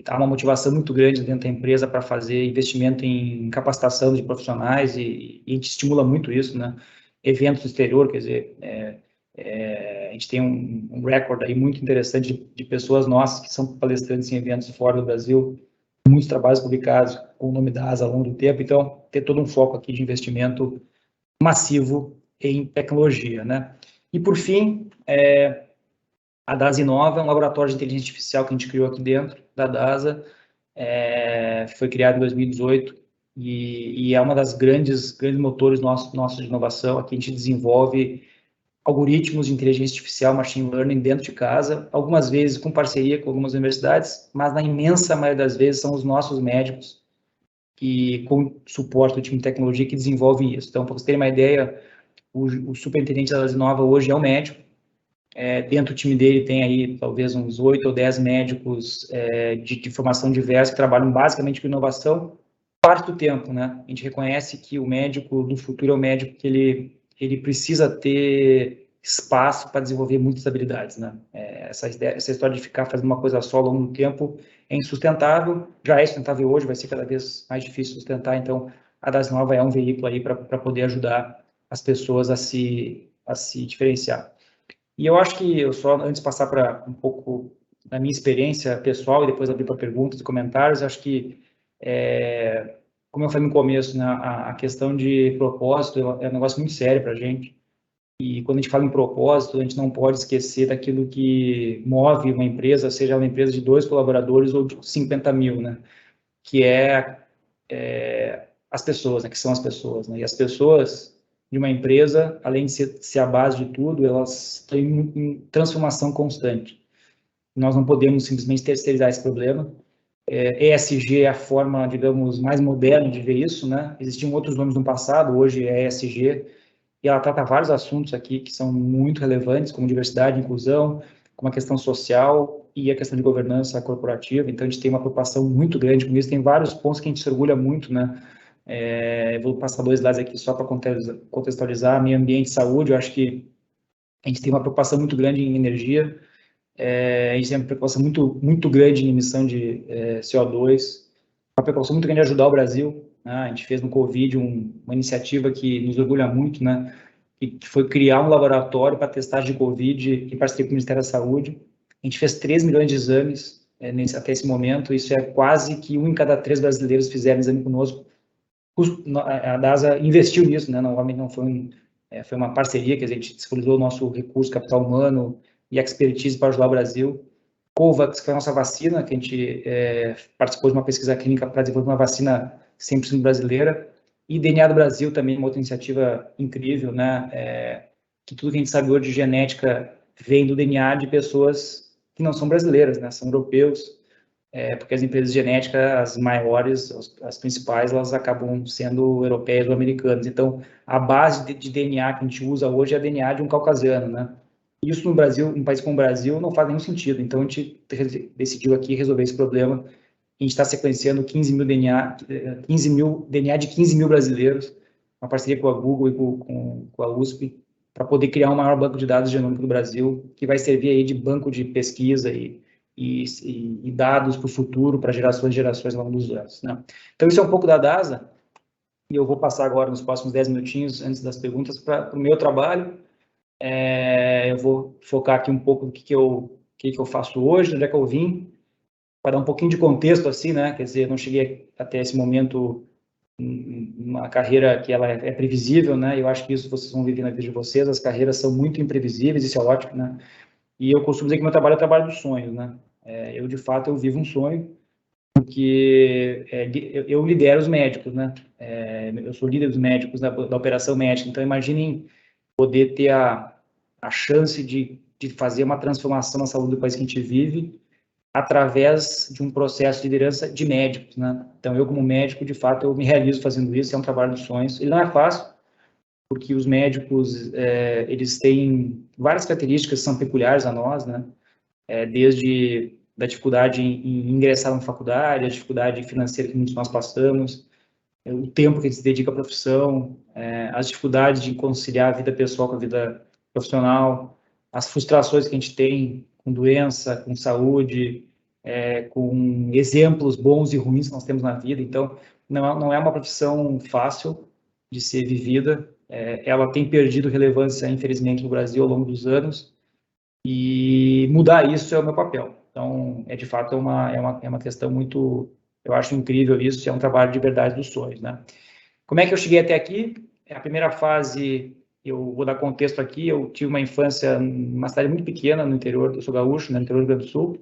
B: Há uma motivação muito grande dentro da empresa para fazer investimento em capacitação de profissionais, e a gente estimula muito isso, né? Eventos no exterior, quer dizer, a gente tem um recorde aí muito interessante de pessoas nossas que são palestrantes em eventos fora do Brasil, muitos trabalhos publicados com o nome da ASA ao longo do tempo, então ter todo um foco aqui de investimento massivo em tecnologia, né? E por fim, a DASA Inova é um laboratório de inteligência artificial que a gente criou aqui dentro da DASA, foi criado em 2018 e é uma das grandes motores nossos de inovação. Aqui a gente desenvolve algoritmos de inteligência artificial, machine learning dentro de casa, algumas vezes com parceria com algumas universidades, mas na imensa maioria das vezes são os nossos médicos que, com suporte do time de tecnologia, que desenvolvem isso. Então, para vocês terem uma ideia, o superintendente da DASA Nova hoje é um médico. Dentro do time dele tem aí talvez uns 8 ou 10 médicos de formação diversa que trabalham basicamente com inovação, parte do tempo, né? A gente reconhece que o médico do futuro é o médico que ele precisa ter espaço para desenvolver muitas habilidades, né? Essa história de ficar fazendo uma coisa só ao longo do tempo é insustentável, já é sustentável hoje, vai ser cada vez mais difícil sustentar, então a DASA Nova é um veículo aí para poder ajudar as pessoas a se diferenciar. E eu acho que eu só, antes de passar para um pouco da minha experiência pessoal e depois abrir para perguntas e comentários, acho que, como eu falei no começo, né, a questão de propósito é um negócio muito sério para a gente. E quando a gente fala em propósito, a gente não pode esquecer daquilo que move uma empresa, seja uma empresa de 2 colaboradores ou de 50 mil, né? Que as pessoas, né? Que são as pessoas, né? E as pessoas de uma empresa, além de ser a base de tudo, elas têm uma transformação constante. Nós não podemos simplesmente terceirizar esse problema. ESG é a forma, digamos, mais moderna de ver isso, né? Existiam outros nomes no passado, hoje é ESG, e ela trata vários assuntos aqui que são muito relevantes, como diversidade, inclusão, como a questão social e a questão de governança corporativa. Então, a gente tem uma preocupação muito grande com isso. Tem vários pontos que a gente se orgulha muito, né? Vou passar 2 slides aqui só para contextualizar. Meio ambiente e saúde, eu acho que a gente tem uma preocupação muito grande em energia, a gente tem uma preocupação muito grande em emissão de CO2, uma preocupação muito grande em ajudar o Brasil, né? A gente fez no Covid uma iniciativa que nos orgulha muito, né? Que foi criar um laboratório para testagem de Covid em parceria com o Ministério da Saúde. A gente fez 3 milhões de exames até esse momento, isso é quase que 1 em cada 3 brasileiros fizeram exame conosco. A DASA investiu nisso, né? Novamente não foi foi uma parceria que a gente disponibilizou o nosso recurso, capital humano e expertise para ajudar o Brasil. COVAX, que é a nossa vacina, que a gente participou de uma pesquisa clínica para desenvolver uma vacina 100% brasileira. E DNA do Brasil também, uma outra iniciativa incrível, né? Que tudo que a gente sabe hoje de genética vem do DNA de pessoas que não são brasileiras, né? São europeus. Porque as empresas de genética, as maiores, as principais, elas acabam sendo europeias ou americanas. Então, a base de DNA que a gente usa hoje é DNA de um caucasiano, né? Isso no Brasil, em um país como o Brasil, não faz nenhum sentido. Então, a gente decidiu aqui resolver esse problema. A gente está sequenciando 15 mil DNA de 15 mil brasileiros, uma parceria com a Google e com a USP, para poder criar um maior banco de dados genômico do Brasil, que vai servir aí de banco de pesquisa e dados para o futuro, para gerações e gerações ao longo dos anos, né? Então, isso é um pouco da DASA, e eu vou passar agora, nos próximos 10 minutinhos, antes das perguntas, para o meu trabalho. Eu vou focar aqui um pouco no que eu faço hoje, onde é que eu vim, para dar um pouquinho de contexto, assim, né? Quer dizer, eu não cheguei até esse momento uma carreira que ela é previsível, né? Eu acho que isso vocês vão viver na vida de vocês, as carreiras são muito imprevisíveis, isso é ótimo, né? E eu costumo dizer que meu trabalho é o trabalho dos sonhos, né? Eu, de fato, eu vivo um sonho, porque eu lidero os médicos, né? Eu sou líder dos médicos da operação médica, então imaginem poder ter a chance de fazer uma transformação na saúde do país que a gente vive através de um processo de liderança de médicos, né? Então, eu como médico, de fato, eu me realizo fazendo isso, é um trabalho dos sonhos. Ele não é fácil, porque os médicos, eles têm várias características que são peculiares a nós, né? Desde da dificuldade em ingressar na faculdade, a dificuldade financeira que muitos de nós passamos, o tempo que a gente se dedica à profissão, as dificuldades de conciliar a vida pessoal com a vida profissional, as frustrações que a gente tem com doença, com saúde, com exemplos bons e ruins que nós temos na vida. Então, não é uma profissão fácil de ser vivida. Ela tem perdido relevância, infelizmente, no Brasil ao longo dos anos, e mudar isso é o meu papel. Então, de fato, é uma questão muito, eu acho incrível isso, é um trabalho de verdade dos sonhos, né? Como é que eu cheguei até aqui? A primeira fase, eu vou dar contexto aqui, eu tive uma infância numa cidade muito pequena no interior, eu sou gaúcho, no interior do Rio Grande do Sul,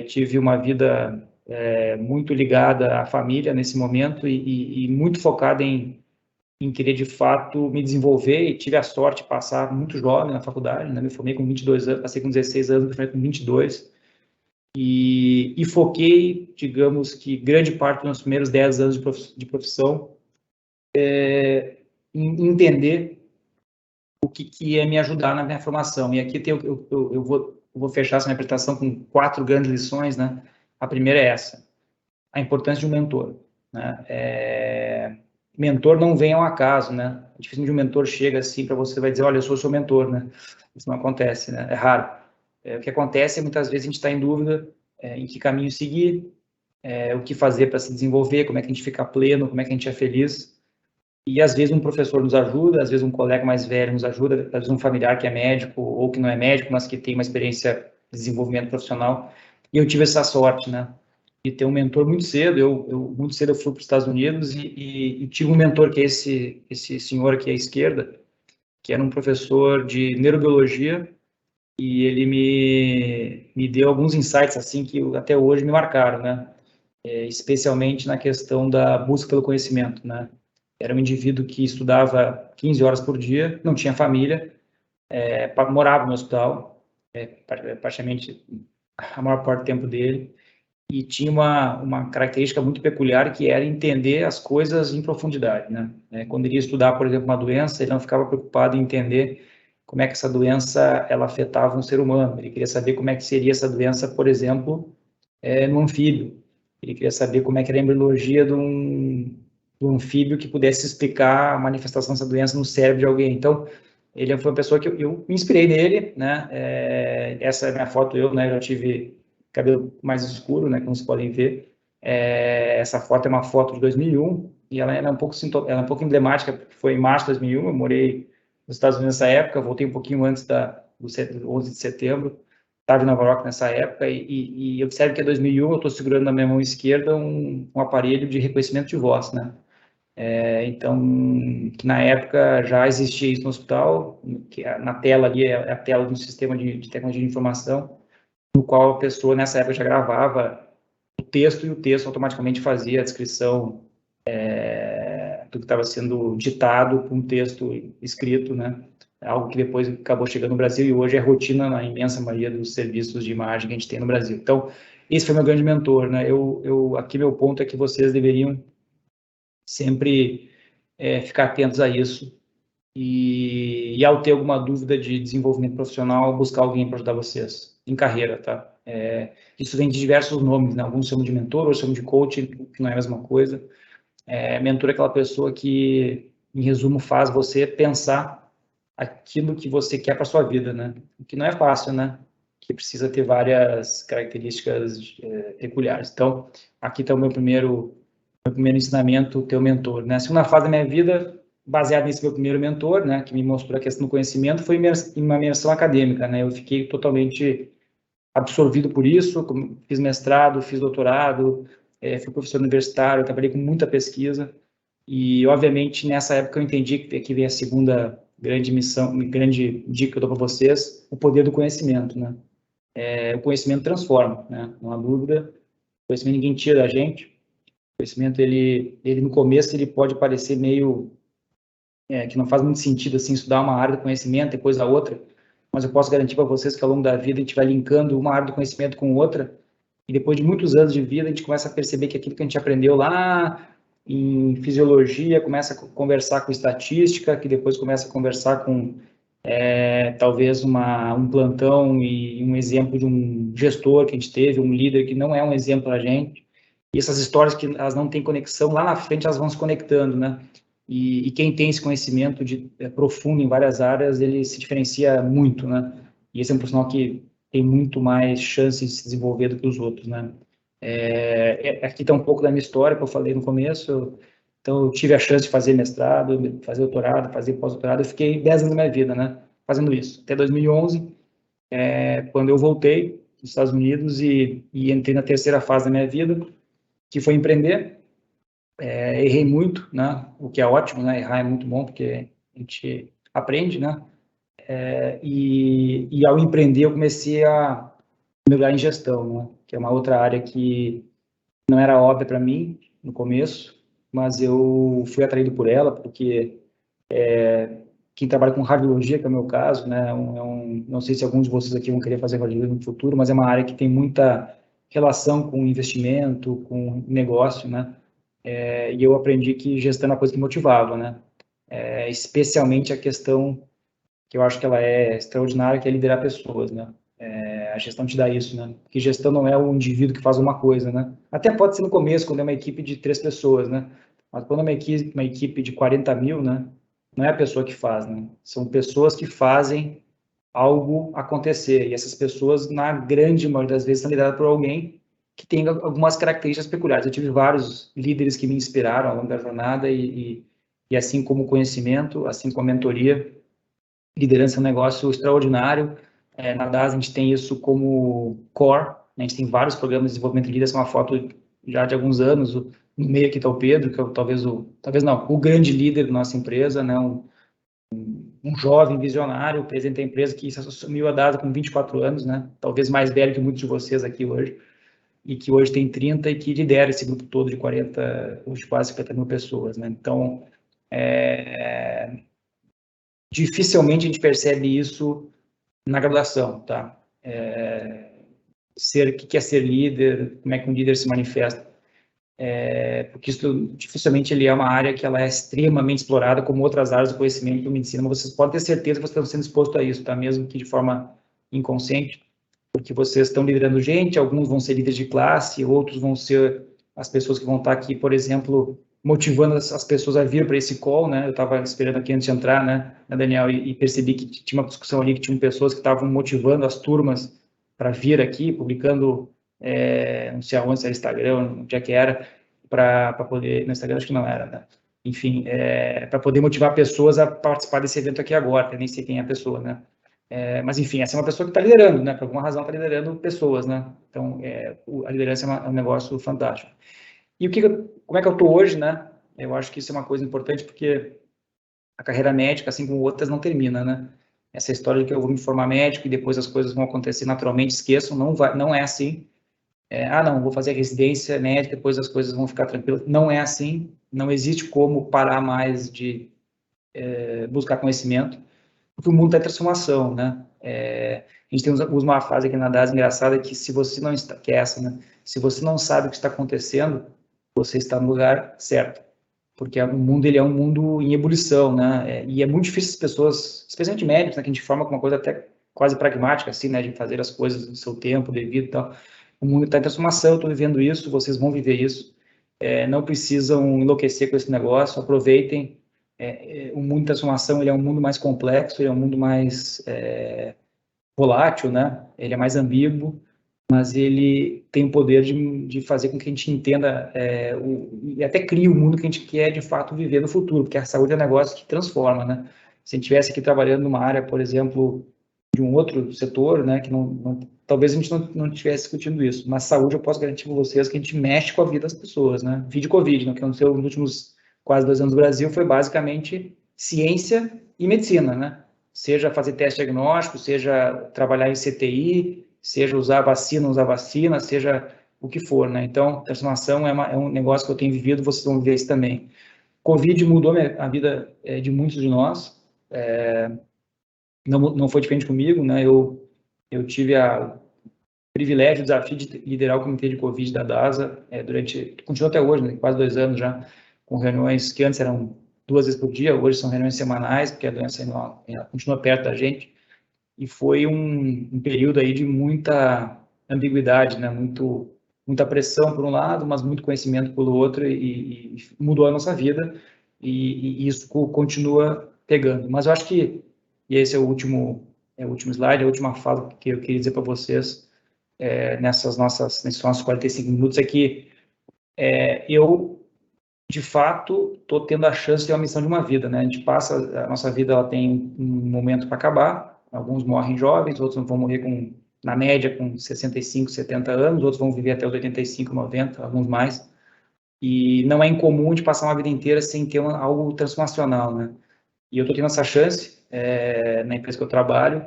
B: tive uma vida muito ligada à família nesse momento e muito focada em querer, de fato, me desenvolver, e tive a sorte de passar muito jovem na faculdade, né? Me formei com 22 anos, passei com 16 anos, me formei com 22, e foquei, digamos que grande parte dos meus primeiros 10 anos de profissão em entender que ia me ajudar na minha formação. E aqui eu vou fechar essa minha apresentação com 4 grandes lições, né? A primeira é essa, a importância de um mentor, né? Mentor não vem ao acaso, né? Dificilmente um mentor chega assim para você e vai dizer, olha, eu sou seu mentor, né? Isso não acontece, né? É raro. O que acontece é muitas vezes a gente está em dúvida em que caminho seguir, o que fazer para se desenvolver, como é que a gente fica pleno, como é que a gente é feliz. E às vezes um professor nos ajuda, às vezes um colega mais velho nos ajuda, às vezes um familiar que é médico ou que não é médico, mas que tem uma experiência de desenvolvimento profissional. E eu tive essa sorte, né? De ter um mentor muito cedo. Muito cedo eu fui para os Estados Unidos e tive um mentor que é esse senhor aqui à esquerda, que era um professor de neurobiologia, e ele me deu alguns insights assim que até hoje me marcaram, né? Especialmente na questão da busca pelo conhecimento, né? Era um indivíduo que estudava 15 horas por dia, não tinha família, morava no hospital, praticamente a maior parte do tempo dele, e tinha uma característica muito peculiar, que era entender as coisas em profundidade, né? Quando ele ia estudar, por exemplo, uma doença, ele não ficava preocupado em entender como é que essa doença ela afetava um ser humano. Ele queria saber como é que seria essa doença, por exemplo, no anfíbio. Ele queria saber como é que era a embriologia de um anfíbio que pudesse explicar a manifestação dessa doença no cérebro de alguém. Então, ele foi uma pessoa que eu me inspirei nele, né? Essa é a minha foto, né? Eu já tive cabelo mais escuro, né? Como vocês podem ver. Essa foto é uma foto de 2001 e ela é um pouco emblemática, porque foi em março de 2001, eu morei nos Estados Unidos nessa época, voltei um pouquinho antes do 11 de setembro, estava em Nova York nessa época, e observe que em 2001 eu estou segurando na minha mão esquerda um aparelho de reconhecimento de voz, né? Então, que na época já existia isso no hospital, que na tela ali é a tela de um sistema de tecnologia de informação, no qual a pessoa nessa época já gravava o texto, e o texto automaticamente fazia a descrição do que estava sendo ditado com um texto escrito, né? Algo que depois acabou chegando no Brasil e hoje é rotina na imensa maioria dos serviços de imagem que a gente tem no Brasil. Então, esse foi meu grande mentor, né? Aqui meu ponto é que vocês deveriam sempre ficar atentos a isso e ao ter alguma dúvida de desenvolvimento profissional, buscar alguém para ajudar vocês em carreira, tá? Isso vem de diversos nomes, né? Alguns chamam de mentor, outros chamam de coach, que não é a mesma coisa. Mentor é aquela pessoa que, em resumo, faz você pensar aquilo que você quer para sua vida, né? O que não é fácil, né? Que precisa ter várias características peculiares. Então, aqui está o meu primeiro ensinamento, ter o mentor, né? A segunda fase da minha vida, baseado nesse meu primeiro mentor, né, que me mostrou a questão do conhecimento, foi uma imersão acadêmica, né? Eu fiquei totalmente absorvido por isso, fiz mestrado, fiz doutorado, fui professor universitário, trabalhei com muita pesquisa e, obviamente, nessa época eu entendi que vem a segunda grande missão, grande dica que eu dou para vocês, o poder do conhecimento, né? O conhecimento transforma, né? Não há dúvida. O conhecimento ninguém tira da gente. O conhecimento, ele no começo, ele pode parecer meio que não faz muito sentido, assim, estudar uma área do conhecimento, depois a outra, mas eu posso garantir para vocês que ao longo da vida a gente vai linkando uma área do conhecimento com outra, e depois de muitos anos de vida a gente começa a perceber que aquilo que a gente aprendeu lá em fisiologia começa a conversar com estatística, que depois começa a conversar com talvez um plantão e um exemplo de um gestor que a gente teve, um líder que não é um exemplo para a gente. E essas histórias que elas não têm conexão, lá na frente elas vão se conectando, né? E quem tem esse conhecimento profundo em várias áreas, ele se diferencia muito, né? E esse é um profissional que tem muito mais chances de se desenvolver do que os outros, né? Aqui está um pouco da minha história, que eu falei no começo. Então, eu tive a chance de fazer mestrado, fazer doutorado, fazer pós-doutorado. Eu fiquei 10 anos da minha vida, né, fazendo isso. Até 2011, quando eu voltei dos Estados Unidos e entrei na terceira fase da minha vida, que foi empreender. Errei muito, né, o que é ótimo, né? Errar é muito bom, porque a gente aprende, né? E ao empreender, eu comecei a mergulhar em gestão, né? Que é uma outra área que não era óbvia para mim no começo, mas eu fui atraído por ela, porque quem trabalha com radiologia, que é o meu caso, né, não sei se alguns de vocês aqui vão querer fazer radiologia no futuro, mas é uma área que tem muita relação com investimento, com negócio, né, e eu aprendi que gestão é uma coisa que motivava, né, especialmente a questão que eu acho que ela é extraordinária, que é liderar pessoas, né? A gestão te dá isso, né? Porque gestão não é o indivíduo que faz uma coisa, né? Até pode ser no começo, quando é uma equipe de 3 pessoas, né? Mas quando é uma equipe de 40 mil, né? Não é a pessoa que faz, né? São pessoas que fazem algo acontecer. E essas pessoas, na grande maioria das vezes, são lideradas por alguém que tem algumas características peculiares. Eu tive vários líderes que me inspiraram ao longo da jornada e assim como conhecimento, assim como a mentoria, liderança é um negócio extraordinário. Na DAS a gente tem isso como core, né? A gente tem vários programas de desenvolvimento de líderes, uma foto já de alguns anos. No meio aqui está o Pedro, que é talvez não, o grande líder da nossa empresa, né? Um jovem visionário, presidente da empresa que assumiu a DASA com 24 anos, né? Talvez mais velho que muitos de vocês aqui hoje, e que hoje tem 30 e que lidera esse grupo todo de 40, ou de quase 50 mil pessoas, né? Então, dificilmente a gente percebe isso na graduação, tá? O que é ser líder, como é que um líder se manifesta. Porque isso dificilmente ele é uma área que ela é extremamente explorada como outras áreas do conhecimento da medicina, mas vocês podem ter certeza que vocês estão sendo expostos a isso, tá? Mesmo que de forma inconsciente, porque vocês estão liderando gente, alguns vão ser líderes de classe, outros vão ser as pessoas que vão estar aqui, por exemplo, motivando as pessoas a vir para esse call, né? Eu estava esperando aqui antes de entrar, né, Daniel, e percebi que tinha uma discussão ali, que tinham pessoas que estavam motivando as turmas para vir aqui, publicando, não sei aonde, se era Instagram, onde é que era, para poder, no Instagram acho que não era, né? Enfim, para poder motivar pessoas a participar desse evento aqui agora, eu nem sei quem é a pessoa, né? Mas, enfim, essa é uma pessoa que está liderando, né? Por alguma razão está liderando pessoas, né? Então, a liderança é um negócio fantástico. E como é que eu estou hoje, né? Eu acho que isso é uma coisa importante, porque a carreira médica, assim como outras, não termina, né? Essa história de que eu vou me formar médico e depois as coisas vão acontecer naturalmente, esqueçam, não é assim. Não, vou fazer residência médica, depois as coisas vão ficar tranquilas. Não é assim. Não existe como parar mais de buscar conhecimento, porque o mundo está em transformação, né? A gente usa uma frase aqui na DAS engraçada, que se você não está, que é essa, né? Se você não sabe o que está acontecendo, você está no lugar certo, porque o mundo ele é um mundo em ebulição, né? E é muito difícil as pessoas, especialmente médicos, né, que a gente forma com uma coisa até quase pragmática, assim, né, de fazer as coisas no seu tempo devido e tal. O mundo está em transformação, eu estou vivendo isso, vocês vão viver isso. Não precisam enlouquecer com esse negócio, aproveitem. O mundo de transformação ele é um mundo mais complexo, ele é um mundo mais volátil, né? Ele é mais ambíguo, mas ele tem o poder de fazer com que a gente entenda e até crie o mundo que a gente quer de fato viver no futuro, porque a saúde é um negócio que transforma, né? Se a gente estivesse aqui trabalhando numa área, por exemplo, de um outro setor, né, que talvez a gente não estivesse discutindo isso, mas saúde eu posso garantir para vocês que a gente mexe com a vida das pessoas, né? Vídeo Covid, né, que aconteceu nos últimos quase 2 anos no Brasil, foi basicamente ciência e medicina, né? Seja fazer teste diagnóstico, seja trabalhar em CTI, seja usar vacina, usar vacina, seja o que for, né? Então, transformação é um negócio que eu tenho vivido, vocês vão viver isso também. Covid mudou a vida de muitos de nós, não foi diferente comigo, né? Eu tive o privilégio, o desafio de liderar o comitê de Covid da DASA continua até hoje, né? Quase 2 anos já, com reuniões que antes eram 2 vezes por dia, hoje são reuniões semanais, porque a doença ela continua perto da gente, e foi um período aí de muita ambiguidade, né? Muita pressão por um lado, mas muito conhecimento pelo outro, e mudou a nossa vida, e isso continua pegando. Mas eu acho que, e esse é o último slide, a última fala que eu queria dizer para vocês, nesses nossos 45 minutos, é que eu, de fato, estou tendo a chance de ter uma missão de uma vida, né? A nossa vida ela tem um momento para acabar, alguns morrem jovens, outros vão morrer na média com 65, 70 anos, outros vão viver até os 85, 90, alguns mais, e não é incomum de passar uma vida inteira sem ter algo transformacional, né? E eu estou tendo essa chance na empresa que eu trabalho,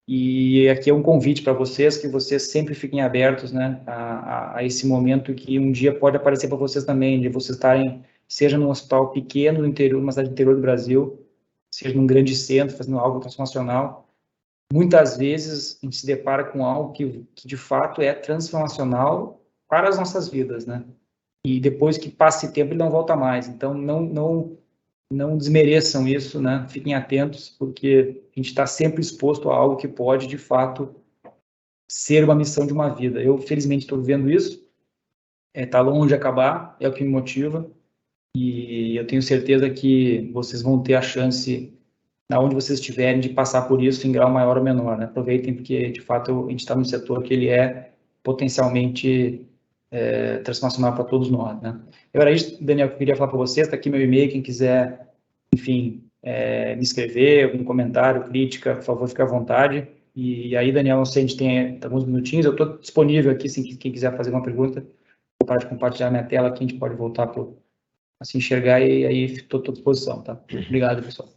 B: e aqui é um convite para vocês, que vocês sempre fiquem abertos, né, a esse momento que um dia pode aparecer para vocês também, de vocês estarem, seja num hospital pequeno no interior, numa cidade do interior do Brasil, seja num grande centro, fazendo algo transformacional. Muitas vezes a gente se depara com algo que de fato é transformacional para as nossas vidas, né? E depois que passa esse tempo, ele não volta mais. Então, não não desmereçam isso, né? Fiquem atentos, porque a gente está sempre exposto a algo que pode, de fato, ser uma missão de uma vida. Eu, felizmente, estou vivendo isso, está longe de acabar, é o que me motiva, e eu tenho certeza que vocês vão ter a chance, aonde vocês estiverem, de passar por isso em grau maior ou menor, né? Aproveitem, porque, de fato, a gente está num setor que ele é potencialmente transformacional para todos nós, né? Era isso, Daniel, que eu queria falar para vocês. Está aqui meu e-mail, quem quiser, enfim, me escrever, algum comentário, crítica, por favor, fique à vontade. E aí, Daniel, não sei, a gente tem alguns minutinhos, eu estou disponível aqui, se quem quiser fazer uma pergunta, vou parar de compartilhar minha tela aqui, a gente pode voltar para se enxergar, e aí estou à disposição, tá? Obrigado, pessoal.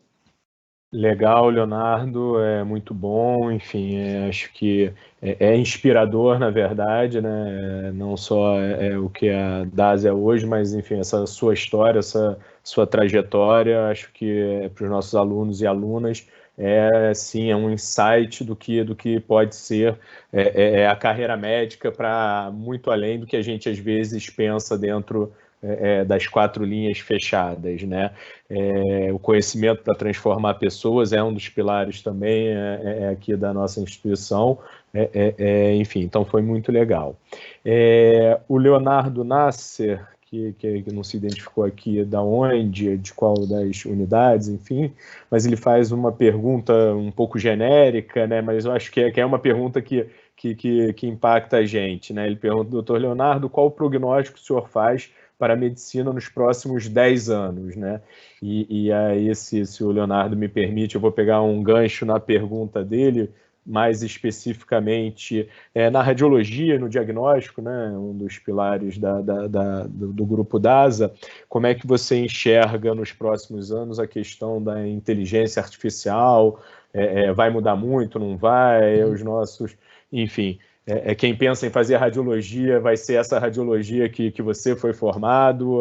A: Legal, Leonardo, é muito bom, enfim, acho que é inspirador, na verdade, né? Não só o que a DAS é hoje, mas, enfim, essa sua história, essa sua trajetória, acho que para os nossos alunos e alunas sim, é um insight do que pode ser a carreira médica, para muito além do que a gente às vezes pensa dentro das 4 linhas fechadas, né? O conhecimento para transformar pessoas é um dos pilares também aqui da nossa instituição, enfim, então foi muito legal. O Leonardo Nasser, que não se identificou aqui da onde, de qual das unidades, enfim, mas ele faz uma pergunta um pouco genérica, né? Mas eu acho que é uma pergunta que impacta a gente, né? Ele pergunta: doutor Leonardo, qual o prognóstico o senhor faz para a medicina nos próximos 10 anos, né? E aí, se o Leonardo me permite, eu vou pegar um gancho na pergunta dele, mais especificamente na radiologia, no diagnóstico, né? Um dos pilares do grupo DASA. Como é que você enxerga nos próximos anos a questão da inteligência artificial? Vai mudar muito, não vai? Os nossos, enfim... quem pensa em fazer radiologia, vai ser essa radiologia que você foi formado,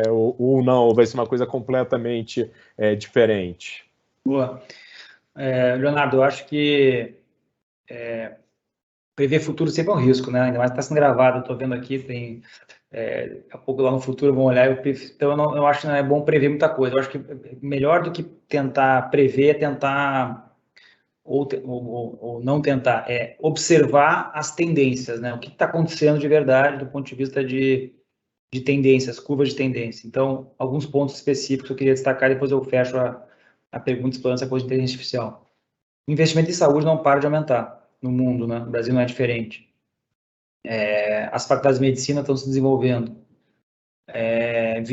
A: ou não, ou vai ser uma coisa completamente diferente?
B: Boa. Leonardo, eu acho que prever futuro sempre é um risco, né? Ainda mais está sendo gravado, eu estou vendo aqui, tem daqui a pouco lá no futuro vão olhar, então eu acho que não é bom prever muita coisa. Eu acho que melhor do que tentar prever é tentar ou não tentar, observar as tendências, né? O que está acontecendo de verdade do ponto de vista de tendências, curvas de tendência. Então, alguns pontos específicos eu queria destacar, depois eu fecho a pergunta explorando essa coisa de inteligência artificial. O investimento em saúde não para de aumentar no mundo, né? O Brasil não é diferente. As faculdades de medicina estão se desenvolvendo. Estamos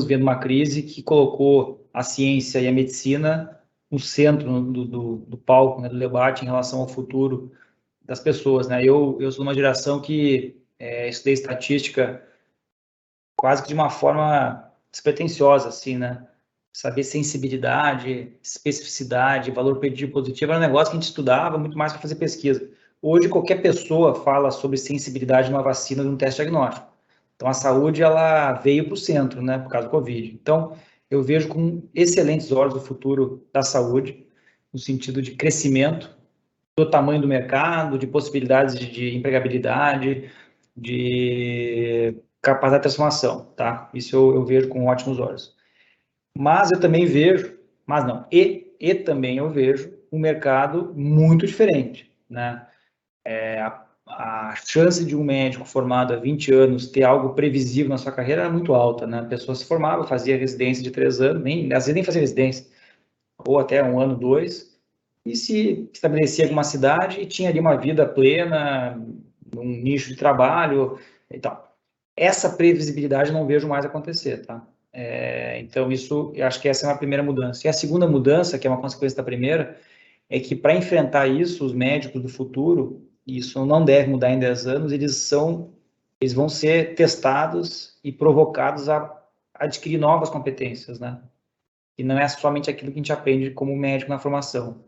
B: vivendo uma crise que colocou a ciência e a medicina no centro do palco, né, do debate em relação ao futuro das pessoas, né? Eu sou de uma geração que estudei estatística quase que de uma forma despretensiosa, assim, né? Saber sensibilidade, especificidade, valor preditivo positivo era um negócio que a gente estudava muito mais para fazer pesquisa. Hoje, qualquer pessoa fala sobre sensibilidade de uma vacina, de um teste diagnóstico. Então, a saúde, ela veio para o centro, né, por causa do Covid. Então, eu vejo com excelentes olhos o futuro da saúde, no sentido de crescimento, do tamanho do mercado, de possibilidades de empregabilidade, de capacidade de transformação, tá? Isso eu vejo com ótimos olhos. Mas eu também vejo, mas não, e também eu vejo um mercado muito diferente, né? A chance de um médico formado há 20 anos ter algo previsível na sua carreira era muito alta, né? A pessoa se formava, fazia residência de 3 anos, às vezes nem fazia residência, ou até 1 ano, 2, e se estabelecia em uma cidade e tinha ali uma vida plena, num nicho de trabalho e tal. Essa previsibilidade eu não vejo mais acontecer, tá? Então, eu acho que essa é uma primeira mudança. E a segunda mudança, que é uma consequência da primeira, é que para enfrentar isso, os médicos do futuro, isso não deve mudar em 10 anos, eles vão ser testados e provocados a adquirir novas competências, né? E não é somente aquilo que a gente aprende como médico na formação.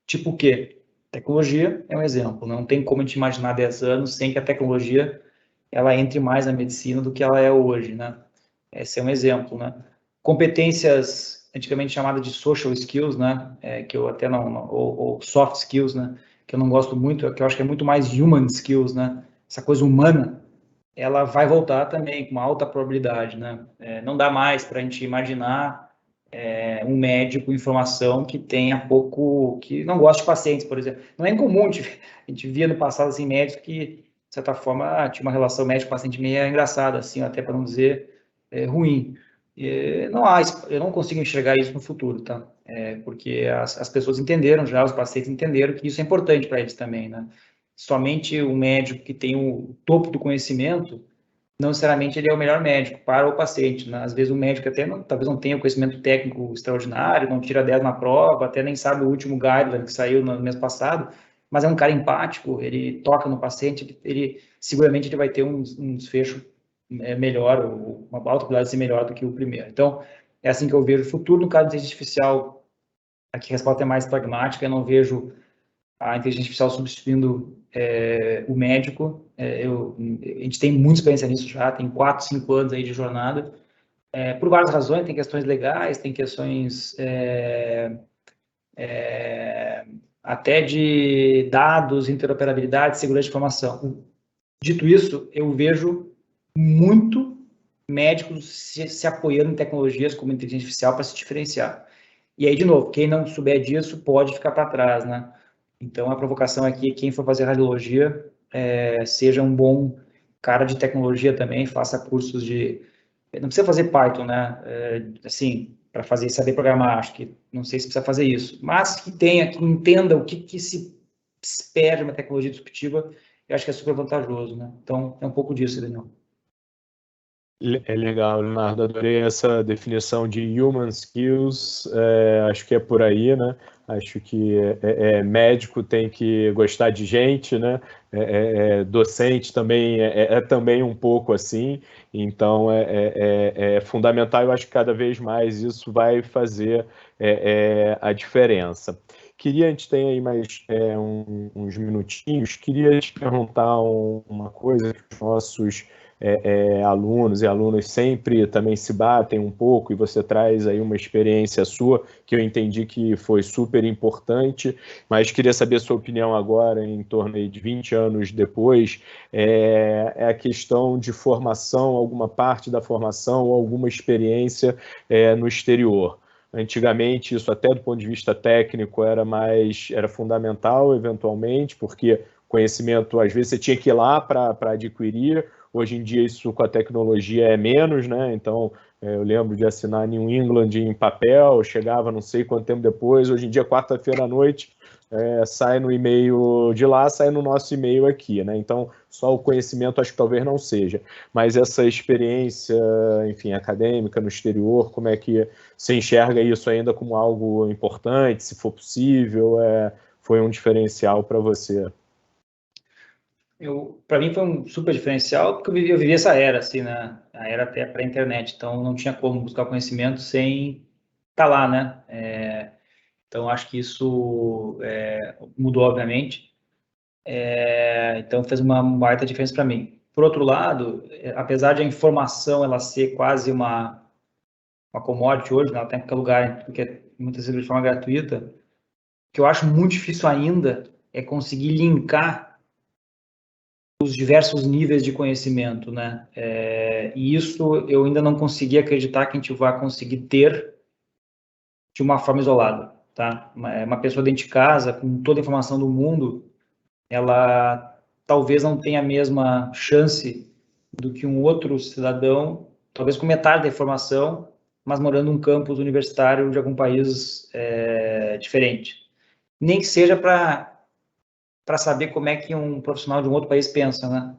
B: Tipo o quê? Tecnologia é um exemplo. Não tem como a gente imaginar 10 anos sem que a tecnologia ela entre mais na medicina do que ela é hoje, né? Esse é um exemplo, né? Competências antigamente chamadas de social skills, né? Que eu até ou soft skills, né? Que eu não gosto muito, que eu acho que é muito mais human skills, né? Essa coisa humana, ela vai voltar também com uma alta probabilidade, né? Não dá mais para a gente imaginar um médico em formação que tenha pouco, que não gosta de pacientes, por exemplo. Não é incomum, a gente via no passado, assim, médicos que, de certa forma, tinha uma relação médico-paciente meio engraçada, assim, até para não dizer ruim. Não há, eu não consigo enxergar isso no futuro, tá? Porque as pessoas entenderam já, os pacientes entenderam que isso é importante para eles também, né? Somente o médico que tem o topo do conhecimento, não necessariamente ele é o melhor médico para o paciente, né? Às vezes o médico até talvez não tenha o conhecimento técnico extraordinário, não tira 10 na prova, até nem sabe o último guideline que saiu no mês passado, mas é um cara empático, ele toca no paciente, ele seguramente ele vai ter um desfecho melhor, ou uma alta probabilidade de ser melhor do que o primeiro. Então, é assim que eu vejo o futuro. No caso da inteligência artificial, aqui a resposta é mais pragmática, eu não vejo a inteligência artificial substituindo o médico. A gente tem muita experiência nisso já, tem 4, 5 anos aí de jornada, por várias razões, tem questões legais, tem questões até de dados, interoperabilidade, segurança de informação. Dito isso, eu vejo muito médicos se apoiando em tecnologias como inteligência artificial para se diferenciar. E aí, de novo, quem não souber disso pode ficar para trás, né? Então, a provocação aqui é quem for fazer radiologia, seja um bom cara de tecnologia também, faça cursos de... Não precisa fazer Python, né? Assim, para saber programar, acho que não sei se precisa fazer isso, mas que entenda o que se espera de uma tecnologia disruptiva, eu acho que é super vantajoso, né? Então, é um pouco disso, Daniel.
A: É legal, Leonardo, adorei essa definição de human skills, acho que é por aí, né? Acho que médico tem que gostar de gente, né? Docente também é também um pouco assim, então é fundamental, eu acho que cada vez mais isso vai fazer a diferença. Queria, a gente tem aí mais uns minutinhos, queria te perguntar uma coisa que os nossos alunos e alunas sempre também se batem um pouco, e você traz aí uma experiência sua que eu entendi que foi super importante, mas queria saber a sua opinião agora, em torno aí de 20 anos depois, a questão de formação, alguma parte da formação ou alguma experiência no exterior. Antigamente, isso até do ponto de vista técnico era fundamental, eventualmente, porque conhecimento, às vezes, você tinha que ir lá para adquirir. Hoje em dia, isso com a tecnologia é menos, né? Então, eu lembro de assinar New England em papel, chegava não sei quanto tempo depois. Hoje em dia, quarta-feira à noite, sai no e-mail de lá, sai no nosso e-mail aqui, né? Então, só o conhecimento acho que talvez não seja. Mas essa experiência, enfim, acadêmica no exterior, como é que você enxerga isso ainda como algo importante, se for possível, foi um diferencial para você?
B: Para mim foi um super diferencial, porque eu vivi essa era, assim, né? A era até pré-internet, então não tinha como buscar conhecimento sem estar lá, né? Então acho que isso mudou, obviamente. Então fez uma baita diferença para mim. Por outro lado, apesar de a informação ela ser quase uma commodity hoje, né? Ela tem em qualquer lugar, porque muitas vezes de forma gratuita, o que eu acho muito difícil ainda é conseguir linkar os diversos níveis de conhecimento, né? E isso eu ainda não consegui acreditar que a gente vai conseguir ter de uma forma isolada, tá? Uma pessoa dentro de casa, com toda a informação do mundo, ela talvez não tenha a mesma chance do que um outro cidadão, talvez com metade da informação, mas morando num campus universitário de algum país diferente. Nem que seja para saber como é que um profissional de um outro país pensa, né?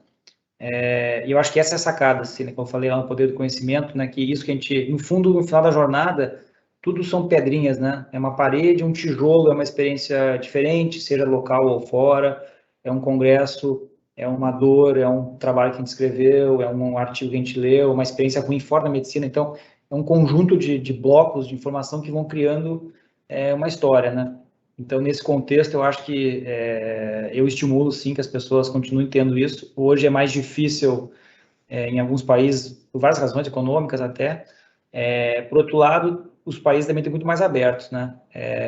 B: E eu acho que essa é a sacada, assim, né, como eu falei lá no Poder do Conhecimento, né, que isso que a gente, no fundo, no final da jornada, tudo são pedrinhas, né? É uma parede, um tijolo, é uma experiência diferente, seja local ou fora, é um congresso, é uma dor, é um trabalho que a gente escreveu, é um artigo que a gente leu, uma experiência ruim fora da medicina. Então, é um conjunto de blocos de informação que vão criando uma história, né? Então, nesse contexto, eu acho que eu estimulo, sim, que as pessoas continuem tendo isso. Hoje é mais difícil em alguns países, por várias razões econômicas até. Por outro lado, os países também estão muito mais abertos, né?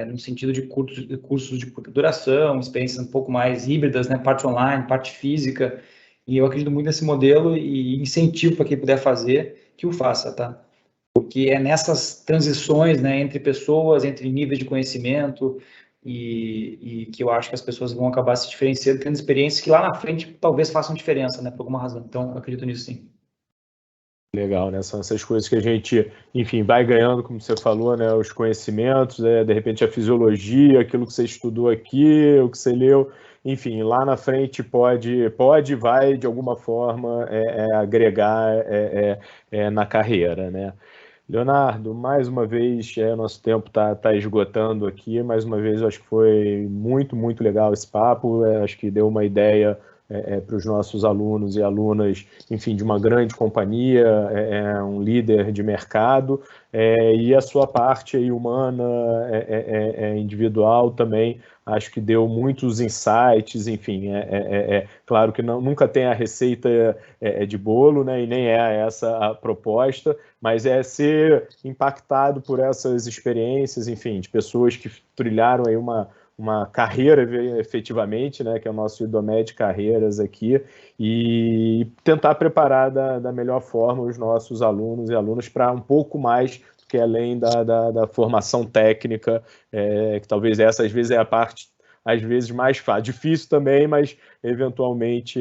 B: No sentido de cursos de curta duração, experiências um pouco mais híbridas, né? Parte online, parte física. E eu acredito muito nesse modelo e incentivo para quem puder fazer, que o faça, tá? Porque é nessas transições, né, entre pessoas, entre níveis de conhecimento, e que eu acho que as pessoas vão acabar se diferenciando, tendo experiências que lá na frente talvez façam diferença, né, por alguma razão. Então, eu acredito nisso, sim.
A: Legal, né? São essas coisas que a gente, enfim, vai ganhando, como você falou, né? Os conhecimentos, de repente a fisiologia, aquilo que você estudou aqui, o que você leu, enfim, lá na frente vai de alguma forma agregar na carreira, né? Leonardo, mais uma vez, nosso tempo tá esgotando aqui, mais uma vez, eu acho que foi muito, muito legal esse papo, acho que deu uma ideia para os nossos alunos e alunas, enfim, de uma grande companhia, um líder de mercado, e a sua parte aí humana, individual também, acho que deu muitos insights, enfim, claro que nunca tem a receita de bolo, né, e nem é essa a proposta, mas é ser impactado por essas experiências, enfim, de pessoas que trilharam aí uma carreira efetivamente, né, que é o nosso IDOMED Carreiras aqui, e tentar preparar da melhor forma os nossos alunos e alunas para um pouco mais do que além da formação técnica, que talvez essa às vezes é a parte às vezes mais fácil, difícil também, mas eventualmente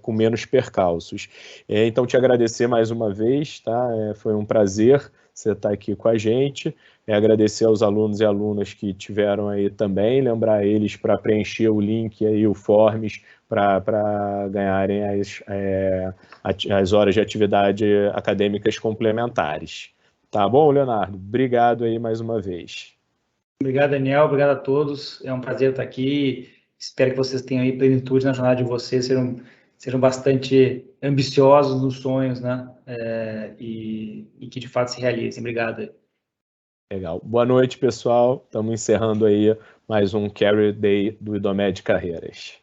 A: com menos percalços. Então, te agradecer mais uma vez, tá? Foi um prazer você estar aqui com a gente. Agradecer aos alunos e alunas que tiveram aí também, lembrar eles para preencher o link aí, o Forms, para ganharem as horas de atividade acadêmicas complementares. Tá bom, Leonardo? Obrigado aí mais uma vez.
B: Obrigado, Daniel. Obrigado a todos. É um prazer estar aqui. Espero que vocês tenham aí plenitude na jornada de vocês, sejam bastante ambiciosos nos sonhos, né? E que de fato se realizem. Obrigado.
A: Legal. Boa noite, pessoal. Estamos encerrando aí mais um Career Day do IDOMED Carreiras.